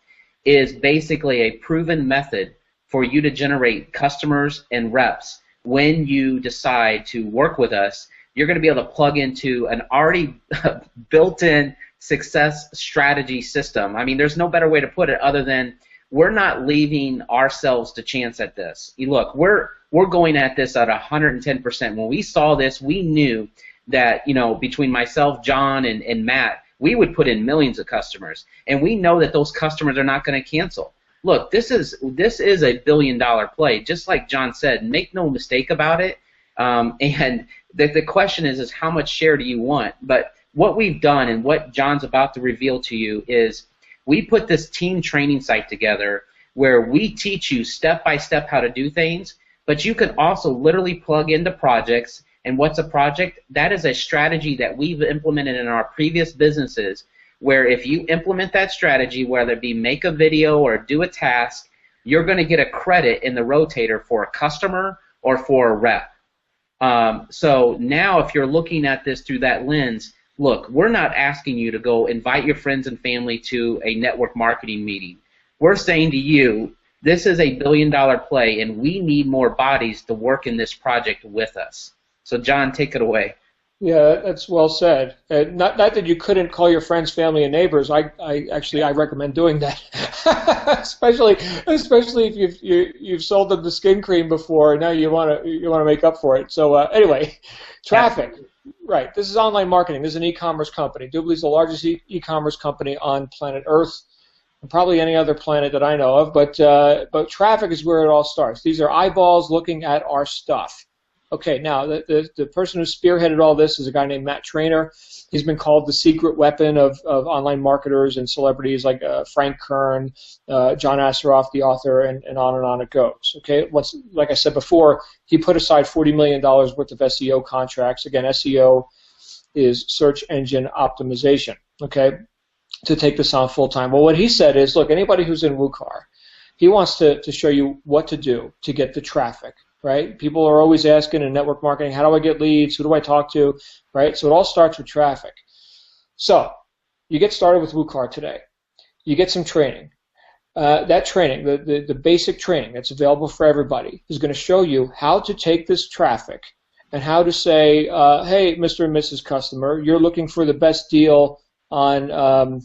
D: is basically a proven method for you to generate customers and reps. When you decide to work with us, you're going to be able to plug into an already built-in success strategy system. I mean, there's no better way to put it other than we're not leaving ourselves to chance at this. Look, we're going at this at 110%. When we saw this, we knew that, you know, between myself, John, and Matt, we would put in millions of customers, and we know that those customers are not going to cancel. Look, this is a billion-dollar play, just like John said. Make no mistake about it. And the question is how much share do you want? But what we've done and what John's about to reveal to you is we put this team training site together where we teach you step-by-step how to do things, but you can also literally plug into projects. And what's a project? That is a strategy that we've implemented in our previous businesses, where if you implement that strategy, whether it be make a video or do a task, you're going to get a credit in the rotator for a customer or for a rep. So now if you're looking at this through that lens, look, we're not asking you to go invite your friends and family to a network marketing meeting. We're saying to you, this is a billion-dollar play, and we need more bodies to work in this project with us. So, John, take it away.
B: Yeah, that's well said. Not that you couldn't call your friends, family, and neighbors. I recommend doing that, especially if you've sold them the skin cream before. And now you want to make up for it. So anyway, traffic. Right. This is online marketing. This is an e-commerce company. Doobly's the largest e-commerce company on planet Earth, and probably any other planet that I know of. But traffic is where it all starts. These are eyeballs looking at our stuff. Okay, now the person who spearheaded all this is a guy named Matt Trainer. He's been called the secret weapon of online marketers and celebrities like Frank Kern, John Asseroff, the author, and on it goes. Okay, like I said before, he put aside $40 million worth of SEO contracts. Again, SEO is search engine optimization. Okay, to take this on full time. Well, what he said is, look, anybody who's in WooCar, he wants to show you what to do to get the traffic. Right? People are always asking in network marketing, how do I get leads? Who do I talk to? Right? So it all starts with traffic. So you get started with WooCar today. You get some training. That training, the basic training that's available for everybody, is going to show you how to take this traffic and how to say, hey, Mr. and Mrs. Customer, you're looking for the best deal on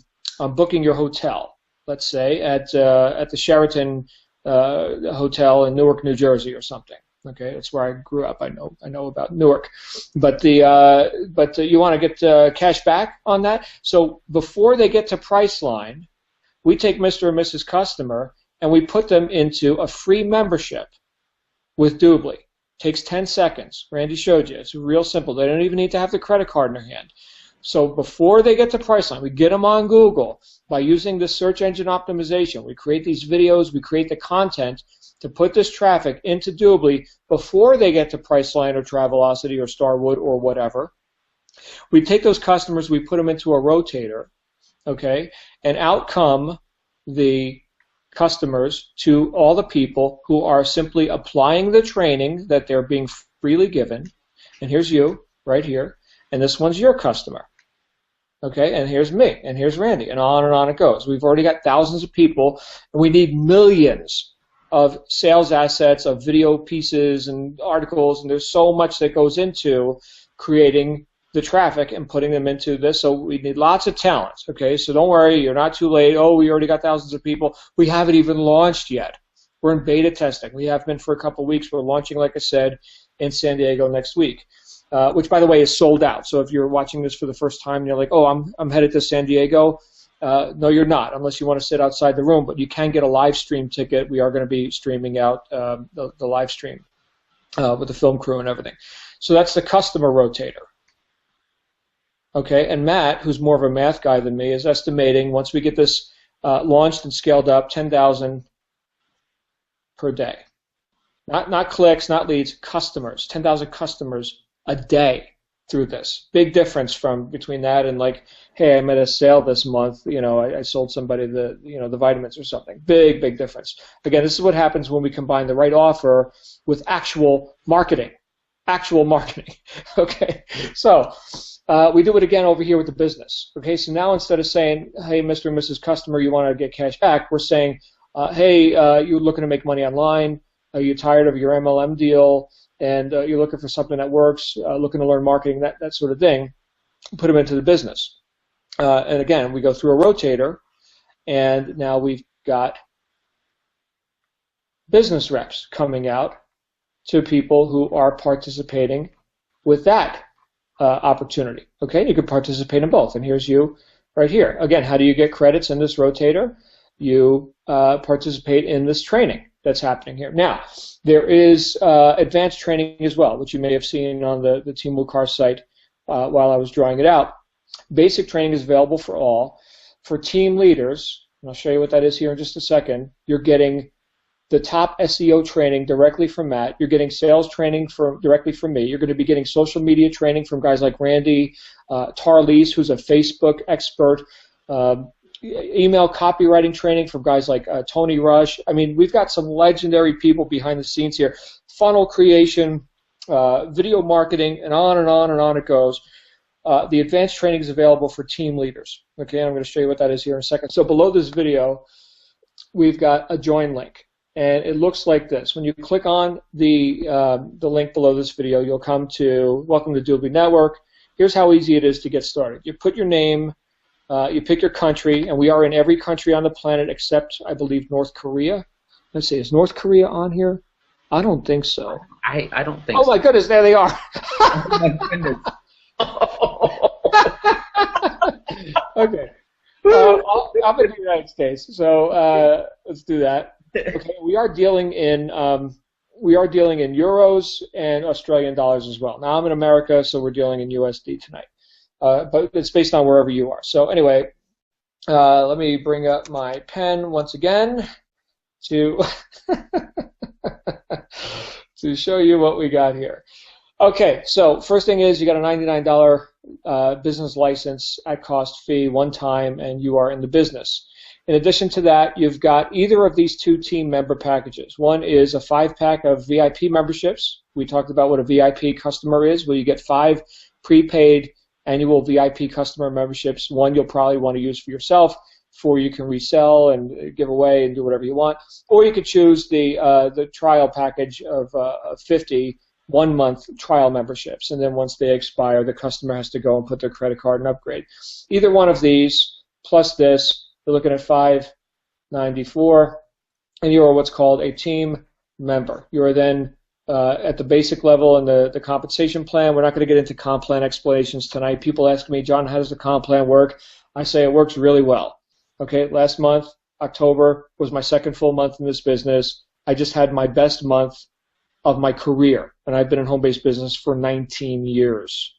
B: booking your hotel, let's say, at the Sheraton Hotel in Newark, New Jersey or something. Okay, that's where I grew up. I know about Newark, but you want to get cash back on that. So before they get to Priceline, we take Mr. and Mrs. Customer and we put them into a free membership with Doobly. Takes 10 seconds. Randy showed you. It's real simple. They don't even need to have the credit card in their hand. So before they get to Priceline, we get them on Google by using the search engine optimization. We create these videos. We create the content to put this traffic into Doobly before they get to Priceline or Travelocity or Starwood or whatever. We take those customers, we put them into a rotator, okay, and out come the customers to all the people who are simply applying the training that they're being freely given. And here's you right here, and this one's your customer. Okay, and here's me, and here's Randy, and on it goes. We've already got thousands of people, and we need millions of sales assets, of video pieces and articles, and there's so much that goes into creating the traffic and putting them into this. So we need lots of talent. Okay, so don't worry, you're not too late. Oh, we already got thousands of people. We haven't even launched yet. We're in beta testing. We have been for a couple of weeks. We're launching, like I said, in San Diego next week. Which, by the way, is sold out. So if you're watching this for the first time and you're like, oh, I'm headed to San Diego, no, you're not, unless you want to sit outside the room. But you can get a live stream ticket. We are going to be streaming out the live stream with the film crew and everything. So that's the customer rotator. Okay, and Matt, who's more of a math guy than me, is estimating once we get this launched and scaled up, 10,000 per day. Not clicks, not leads, customers. 10,000 customers a day through this. Big difference from between that and like, hey, I'm at a sale this month. You know, I sold somebody the vitamins or something. Big difference. Again, this is what happens when we combine the right offer with actual marketing. Okay, so we do it again over here with the business. Okay, so now instead of saying, hey, Mr. and Mrs. Customer, you want to get cash back, we're saying, hey, you're looking to make money online. Are you tired of your MLM deal? And you're looking for something that works, looking to learn marketing, that sort of thing, put them into the business. And again, we go through a rotator, and now we've got business reps coming out to people who are participating with that opportunity. Okay, you can participate in both, and here's you right here. Again, how do you get credits in this rotator? You participate in this training that's happening here. Now, there is advanced training as well, which you may have seen on the Team Wukar site while I was drawing it out. Basic training is available for all. For team leaders, and I'll show you what that is here in just a second, you're getting the top SEO training directly from Matt. You're getting sales training directly from me. You're going to be getting social media training from guys like Randy, Tarlise, who's a Facebook expert, email copywriting training from guys like Tony Rush. I mean, we've got some legendary people behind the scenes here. Funnel creation, video marketing, and on it goes. The advanced training is available for team leaders. Okay, I'm going to show you what that is here in a second. So below this video, we've got a join link, and it looks like this. When you click on the link below this video, you'll come to Welcome to Doobly Network. Here's how easy it is to get started. You put your name, you pick your country, and we are in every country on the planet except, I believe, North Korea. Let's see, is North Korea on here? I don't think so.
D: I don't think
B: so. Oh my goodness, there they are.
D: Oh my goodness.
B: Okay. I'm in the United States, so let's do that. Okay, we are dealing in euros and Australian dollars as well. Now I'm in America, so we're dealing in USD tonight. But it's based on wherever you are. So anyway, let me bring up my pen once again to to show you what we got here. Okay, so first thing is you got a $99 business license at cost fee one time, and you are in the business. In addition to that, you've got either of these two team member packages. One is a 5-pack of VIP memberships. We talked about what a VIP customer is, where you get 5 prepaid annual VIP customer memberships. One you'll probably want to use for yourself, 4 you can resell and give away and do whatever you want. Or you could choose the trial package of 50 1-month trial memberships, and then once they expire, the customer has to go and put their credit card and upgrade. Either one of these plus this, you're looking at $594, and you are what's called a team member. You are then at the basic level in the compensation plan. We're not going to get into comp plan explanations tonight. People ask me, John, how does the comp plan work? I say it works really well. Okay, last month, October, was my second full month in this business. I just had my best month of my career, and I've been in home-based business for 19 years.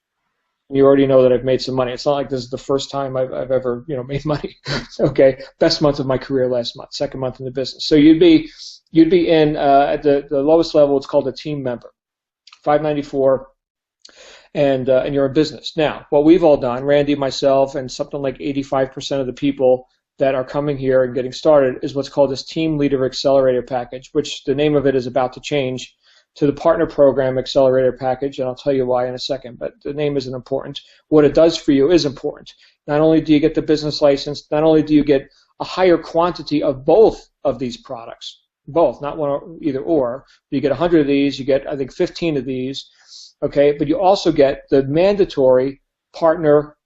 B: You already know that I've made some money. It's not like this is the first time I've ever made money. Okay, best month of my career last month, second month in the business. So you'd be in at the lowest level. It's called a team member, $594, and you're in business. Now, what we've all done, Randy, myself, and something like 85% of the people that are coming here and getting started, is what's called this Team Leader Accelerator Package, which the name of it is about to change to the Partner Program Accelerator Package, and I'll tell you why in a second, but the name isn't important. What it does for you is important. Not only do you get the business license, not only do you get a higher quantity of both of these products, both, not one or either or, you get 100 of these, you get, I think, 15 of these, okay, but you also get the mandatory partner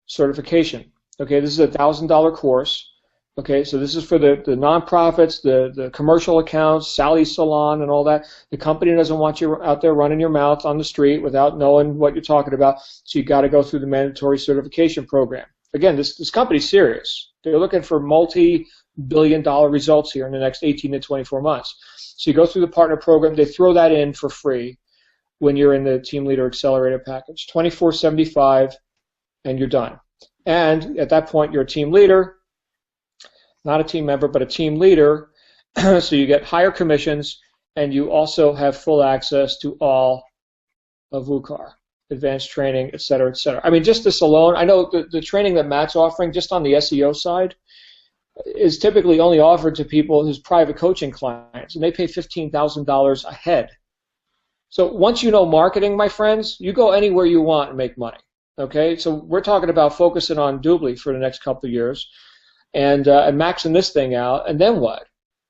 B: certification. Okay, this is a $1,000 course. Okay, so this is for the nonprofits, the commercial accounts, Sally's Salon and all that. The company doesn't want you out there running your mouth on the street without knowing what you're talking about, so you got to go through the mandatory certification program. Again, this company's serious. They're looking for multi-billion-dollar results here in the next 18 to 24 months. So you go through the partner program. They throw that in for free when you're in the Team Leader Accelerator Package, $24.75, and you're done. And at that point, you're a team leader. Not a team member, but a team leader, so you get higher commissions, and you also have full access to all of WooCar, advanced training, et cetera, et cetera. I mean, just this alone, I know the training that Matt's offering just on the SEO side is typically only offered to people who's private coaching clients, and they pay $15,000 a head. So once you know marketing, my friends, you go anywhere you want and make money, okay? So we're talking about focusing on Doobly for the next couple of years, and maxing this thing out, and then what?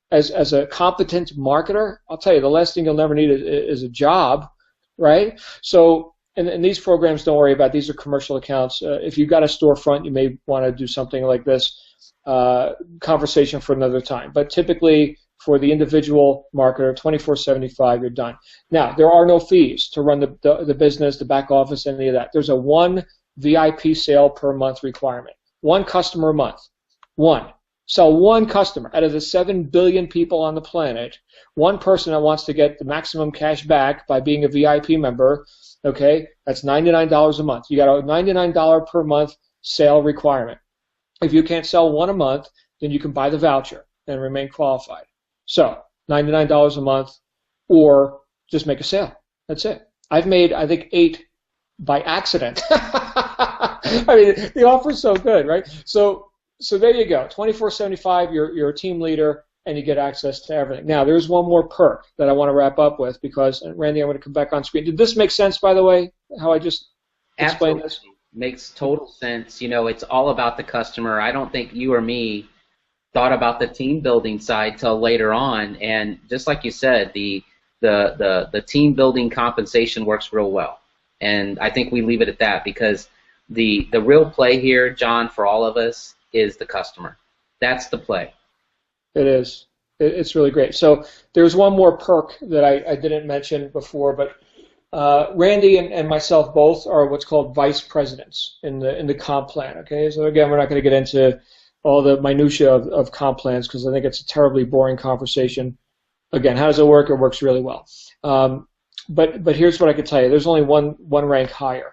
B: As a competent marketer, I'll tell you, the last thing you'll never need is a job, right? So, and these programs, don't worry about, these are commercial accounts. If you've got a storefront, you may want to do something like this, conversation for another time. But typically, for the individual marketer, $24.75, you're done. Now, there are no fees to run the business, the back office, any of that. There's a 1 VIP sale per month requirement, 1 customer a month. One. Sell 1 customer out of the 7 billion people on the planet, 1 person that wants to get the maximum cash back by being a VIP member, okay, that's $99 a month. You got a $99 per month sale requirement. If you can't sell 1 a month, then you can buy the voucher and remain qualified. So, $99 a month, or just make a sale. That's it. I've made, I think, 8 by accident. I mean, the offer's so good, right? So there you go, $24.75, you're a team leader, and you get access to everything. Now, there's one more perk that I want to wrap up with, because, and Randy, I'm going to come back on screen. Did this make sense, by the way, how I just explained this?
D: Makes total sense. You know, it's all about the customer. I don't think you or me thought about the team building side till later on, and just like you said, the team building compensation works real well. And I think we leave it at that, because the real play here, John, for all of us, is the customer. That's the play.
B: It is. It's really great. So there's one more perk that I didn't mention before, but Randy and myself both are what's called vice presidents in the comp plan. Okay, so again, we're not going to get into all the minutia of comp plans, because I think it's a terribly boring conversation. Again, how does it work? It works really well. But here's what I can tell you: there's only one rank higher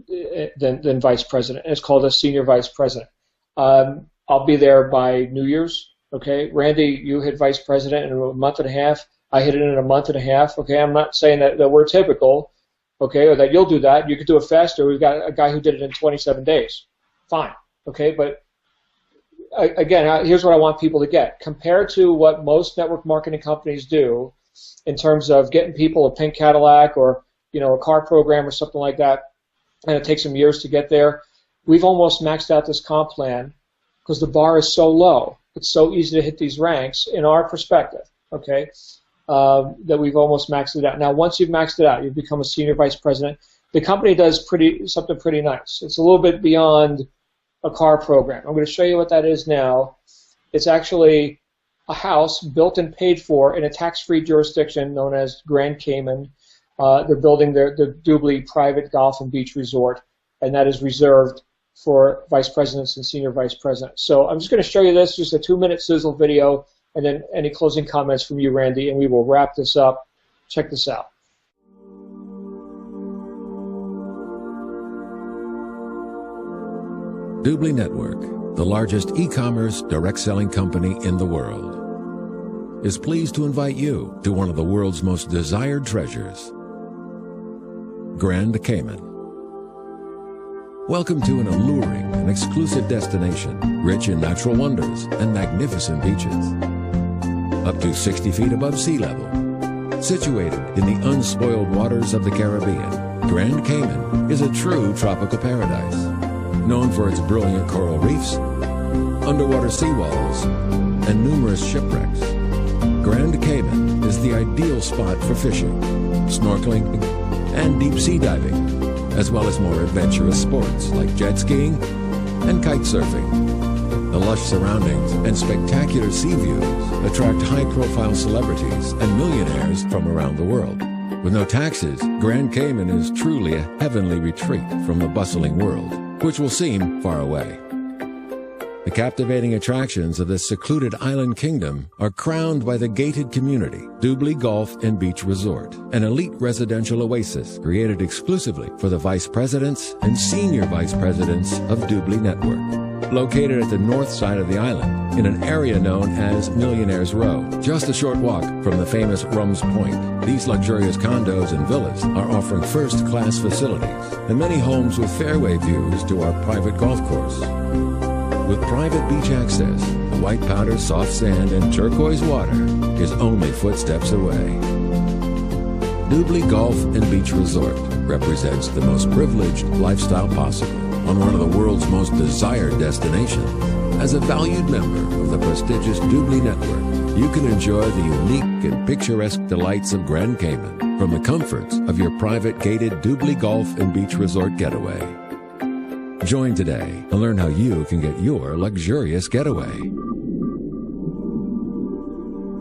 B: than vice president, and it's called a senior vice president. I'll be there by New Year's, okay? Randy, you hit vice president in a month and a half. I hit it in a month and a half, okay? I'm not saying that we're typical, okay, or that you'll do that. You could do it faster. We've got a guy who did it in 27 days. Fine, okay? But, again, here's what I want people to get. Compared to what most network marketing companies do in terms of getting people a pink Cadillac or, a car program or something like that, and it takes them years to get there, we've almost maxed out this comp plan because the bar is so low. It's so easy to hit these ranks in our perspective, okay? that we've almost maxed it out. Now, once you've maxed it out, you've become a senior vice president. The company does something pretty nice. It's a little bit beyond a car program. I'm going to show you what that is now. It's actually a house built and paid for in a tax-free jurisdiction known as Grand Cayman. They're building the Dubley private golf and beach resort, and that is reserved for vice presidents and senior vice presidents. So I'm just going to show you this, just a 2-minute sizzle video, and then any closing comments from you, Randy, and we will wrap this up. Check this out.
E: Dubley Network, the largest e-commerce direct selling company in the world, is pleased to invite you to one of the world's most desired treasures, Grand Cayman. Welcome to an alluring and exclusive destination, rich in natural wonders and magnificent beaches. Up to 60 feet above sea level, situated in the unspoiled waters of the Caribbean, Grand Cayman is a true tropical paradise, known for its brilliant coral reefs, underwater seawalls, and numerous shipwrecks. Grand Cayman is the ideal spot for fishing, snorkeling, and deep sea diving, as well as more adventurous sports like jet skiing and kite surfing. The lush surroundings and spectacular sea views attract high-profile celebrities and millionaires from around the world. With no taxes, Grand Cayman is truly a heavenly retreat from the bustling world, which will seem far away. The captivating attractions of this secluded island kingdom are crowned by the gated community, Dubley Golf and Beach Resort, an elite residential oasis created exclusively for the vice presidents and senior vice presidents of Dubley Network. Located at the north side of the island, in an area known as Millionaire's Row, just a short walk from the famous Rum's Point, these luxurious condos and villas are offering first-class facilities and many homes with fairway views to our private golf course. With private beach access, the white powder, soft sand, and turquoise water is only footsteps away. Dubley Golf and Beach Resort represents the most privileged lifestyle possible on one of the world's most desired destinations. As a valued member of the prestigious Dubley Network, you can enjoy the unique and picturesque delights of Grand Cayman from the comforts of your private gated Dubley Golf and Beach Resort getaway. Join today and learn how you can get your luxurious getaway.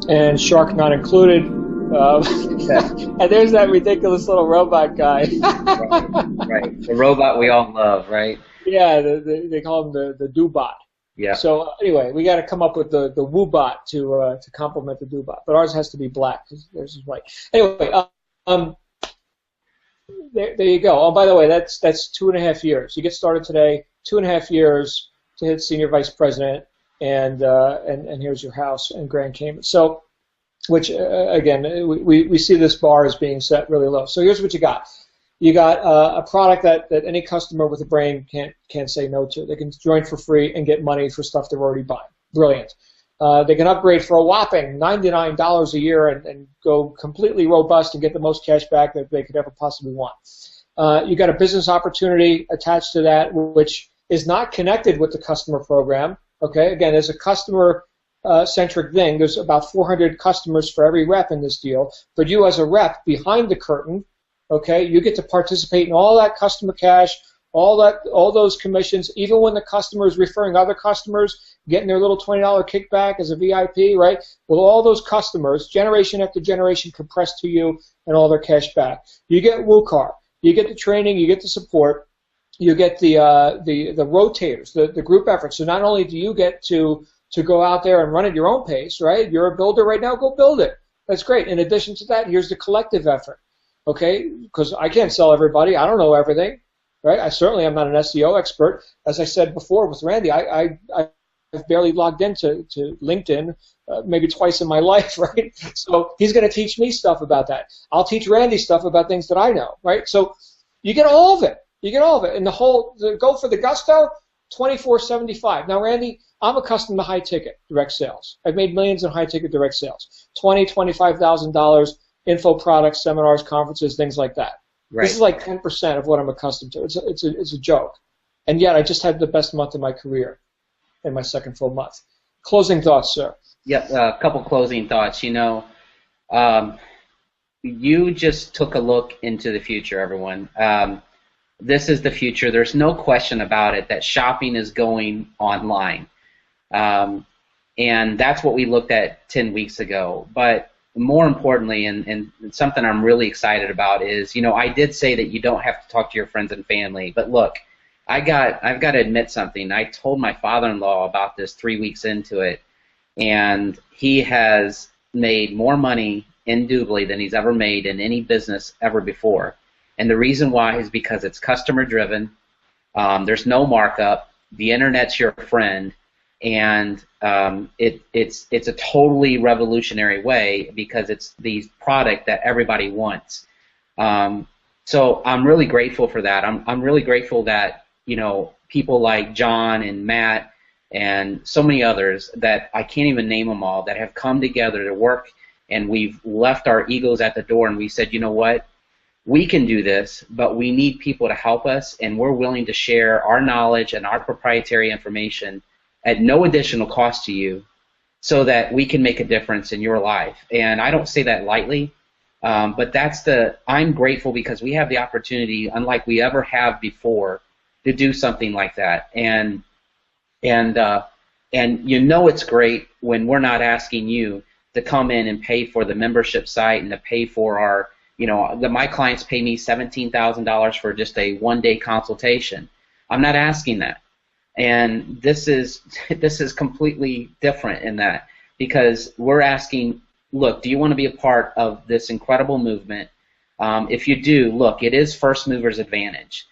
B: And shark not included. And there's that ridiculous little robot guy.
D: Right. The robot we all love, right?
B: Yeah, they call him the do-bot.
D: Yeah.
B: So anyway, we got to come up with the woo-bot to complement the do-bot. But ours has to be black. Theirs is white. Anyway, there you go. Oh, by the way, that's 2.5 years. You get started today, 2.5 years to hit senior vice president, and here's your house in Grand Cayman. So, which again, we see this bar as being set really low. So here's what you got. You got a product that any customer with a brain can't say no to. They can join for free and get money for stuff they're already buying. Brilliant. They can upgrade for a whopping $99 a year and go completely robust and get the most cash back that they could ever possibly want. You got a business opportunity attached to that, which is not connected with the customer program. Okay, again, as a customer-centric thing, there's about 400 customers for every rep in this deal. But you, as a rep behind the curtain, okay, you get to participate in all that customer cash, all those commissions, even when the customer is referring other customers, getting their little $20 kickback as a VIP, right? Well, all those customers, generation after generation, compressed to you and all their cash back. You get WooCar, you get the training, you get the support, you get the rotators, the group effort. So not only do you get to go out there and run at your own pace, right? You're a builder right now, go build it. That's great. In addition to that, here's the collective effort, okay? Because I can't sell everybody. I don't know everything. Right? I certainly am not an SEO expert. As I said before with Randy, I've barely logged into LinkedIn maybe twice in my life, right? So he's going to teach me stuff about that. I'll teach Randy stuff about things that I know, right? So you get all of it. You get all of it. And the go for the gusto, $24.75. Now, Randy, I'm accustomed to high-ticket direct sales. I've made millions in high-ticket direct sales. $20,000, $25,000, info products, seminars, conferences, things like that. Right. This is like 10% of what I'm accustomed to. It's a joke. And yet I just had the best month of my career in my second full month. Closing thoughts, sir.
D: Yeah, a couple closing thoughts. You know, You just took a look into the future, everyone. This is the future. There's no question about it that shopping is going online. And that's what we looked at 10 weeks ago. But more importantly, and something I'm really excited about is, I did say that you don't have to talk to your friends and family. But look, I've got to admit something. I told my father-in-law about this 3 weeks into it, and he has made more money indubitably than he's ever made in any business ever before. And the reason why is because it's customer-driven. There's no markup. The internet's your friend. And it's a totally revolutionary way because it's the product that everybody wants. So I'm really grateful for that. I'm really grateful that people like John and Matt and so many others that I can't even name them all that have come together to work, and we've left our egos at the door and we said, you know what, we can do this, but we need people to help us, and we're willing to share our knowledge and our proprietary information at no additional cost to you so that we can make a difference in your life. And I don't say that lightly, but I'm grateful because we have the opportunity, unlike we ever have before, to do something like that. And it's great when we're not asking you to come in and pay for the membership site and to pay for our, my clients pay me $17,000 for just a one-day consultation. I'm not asking that. And this is completely different in that, because we're asking, look, do you want to be a part of this incredible movement? If you do, look, it is first movers advantage.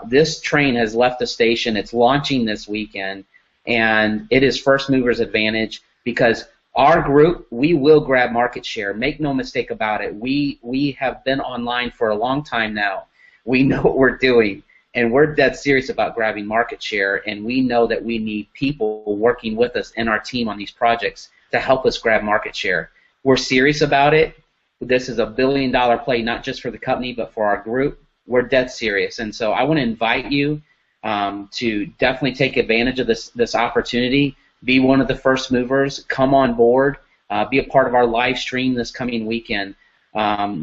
D: This train has left the station. It's launching this weekend, and it is first movers advantage because our group, we will grab market share. Make no mistake about it. We have been online for a long time now. We know what we're doing. And we're dead serious about grabbing market share, and we know that we need people working with us in our team on these projects to help us grab market share. We're serious about it. This is a billion-dollar play, not just for the company, but for our group. We're dead serious. And so I want to invite you to definitely take advantage of this opportunity, be one of the first movers, come on board, be a part of our live stream this coming weekend.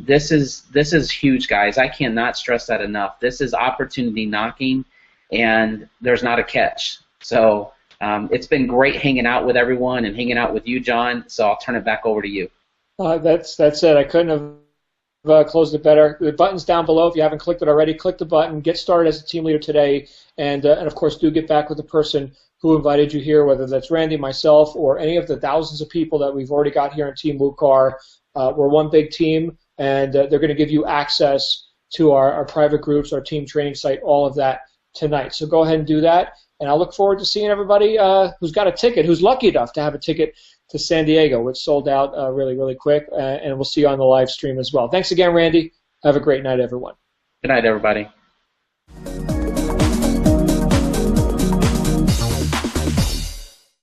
D: This is huge, guys. I cannot stress that enough. This is opportunity knocking, and there's not a catch. So it's been great hanging out with everyone and hanging out with you, John. So I'll turn it back over to you.
B: That's it. I couldn't have closed it better. The button's down below. If you haven't clicked it already, click the button. Get started as a team leader today, and of course, do get back with the person who invited you here, whether that's Randy, myself, or any of the thousands of people that we've already got here in Team WooCar. We're one big team, and they're going to give you access to our private groups, our team training site, all of that tonight. So go ahead and do that, and I look forward to seeing everybody who's got a ticket, who's lucky enough to have a ticket to San Diego, which sold out really, really quick, and we'll see you on the live stream as well. Thanks again, Randy. Have a great night, everyone.
D: Good night, everybody.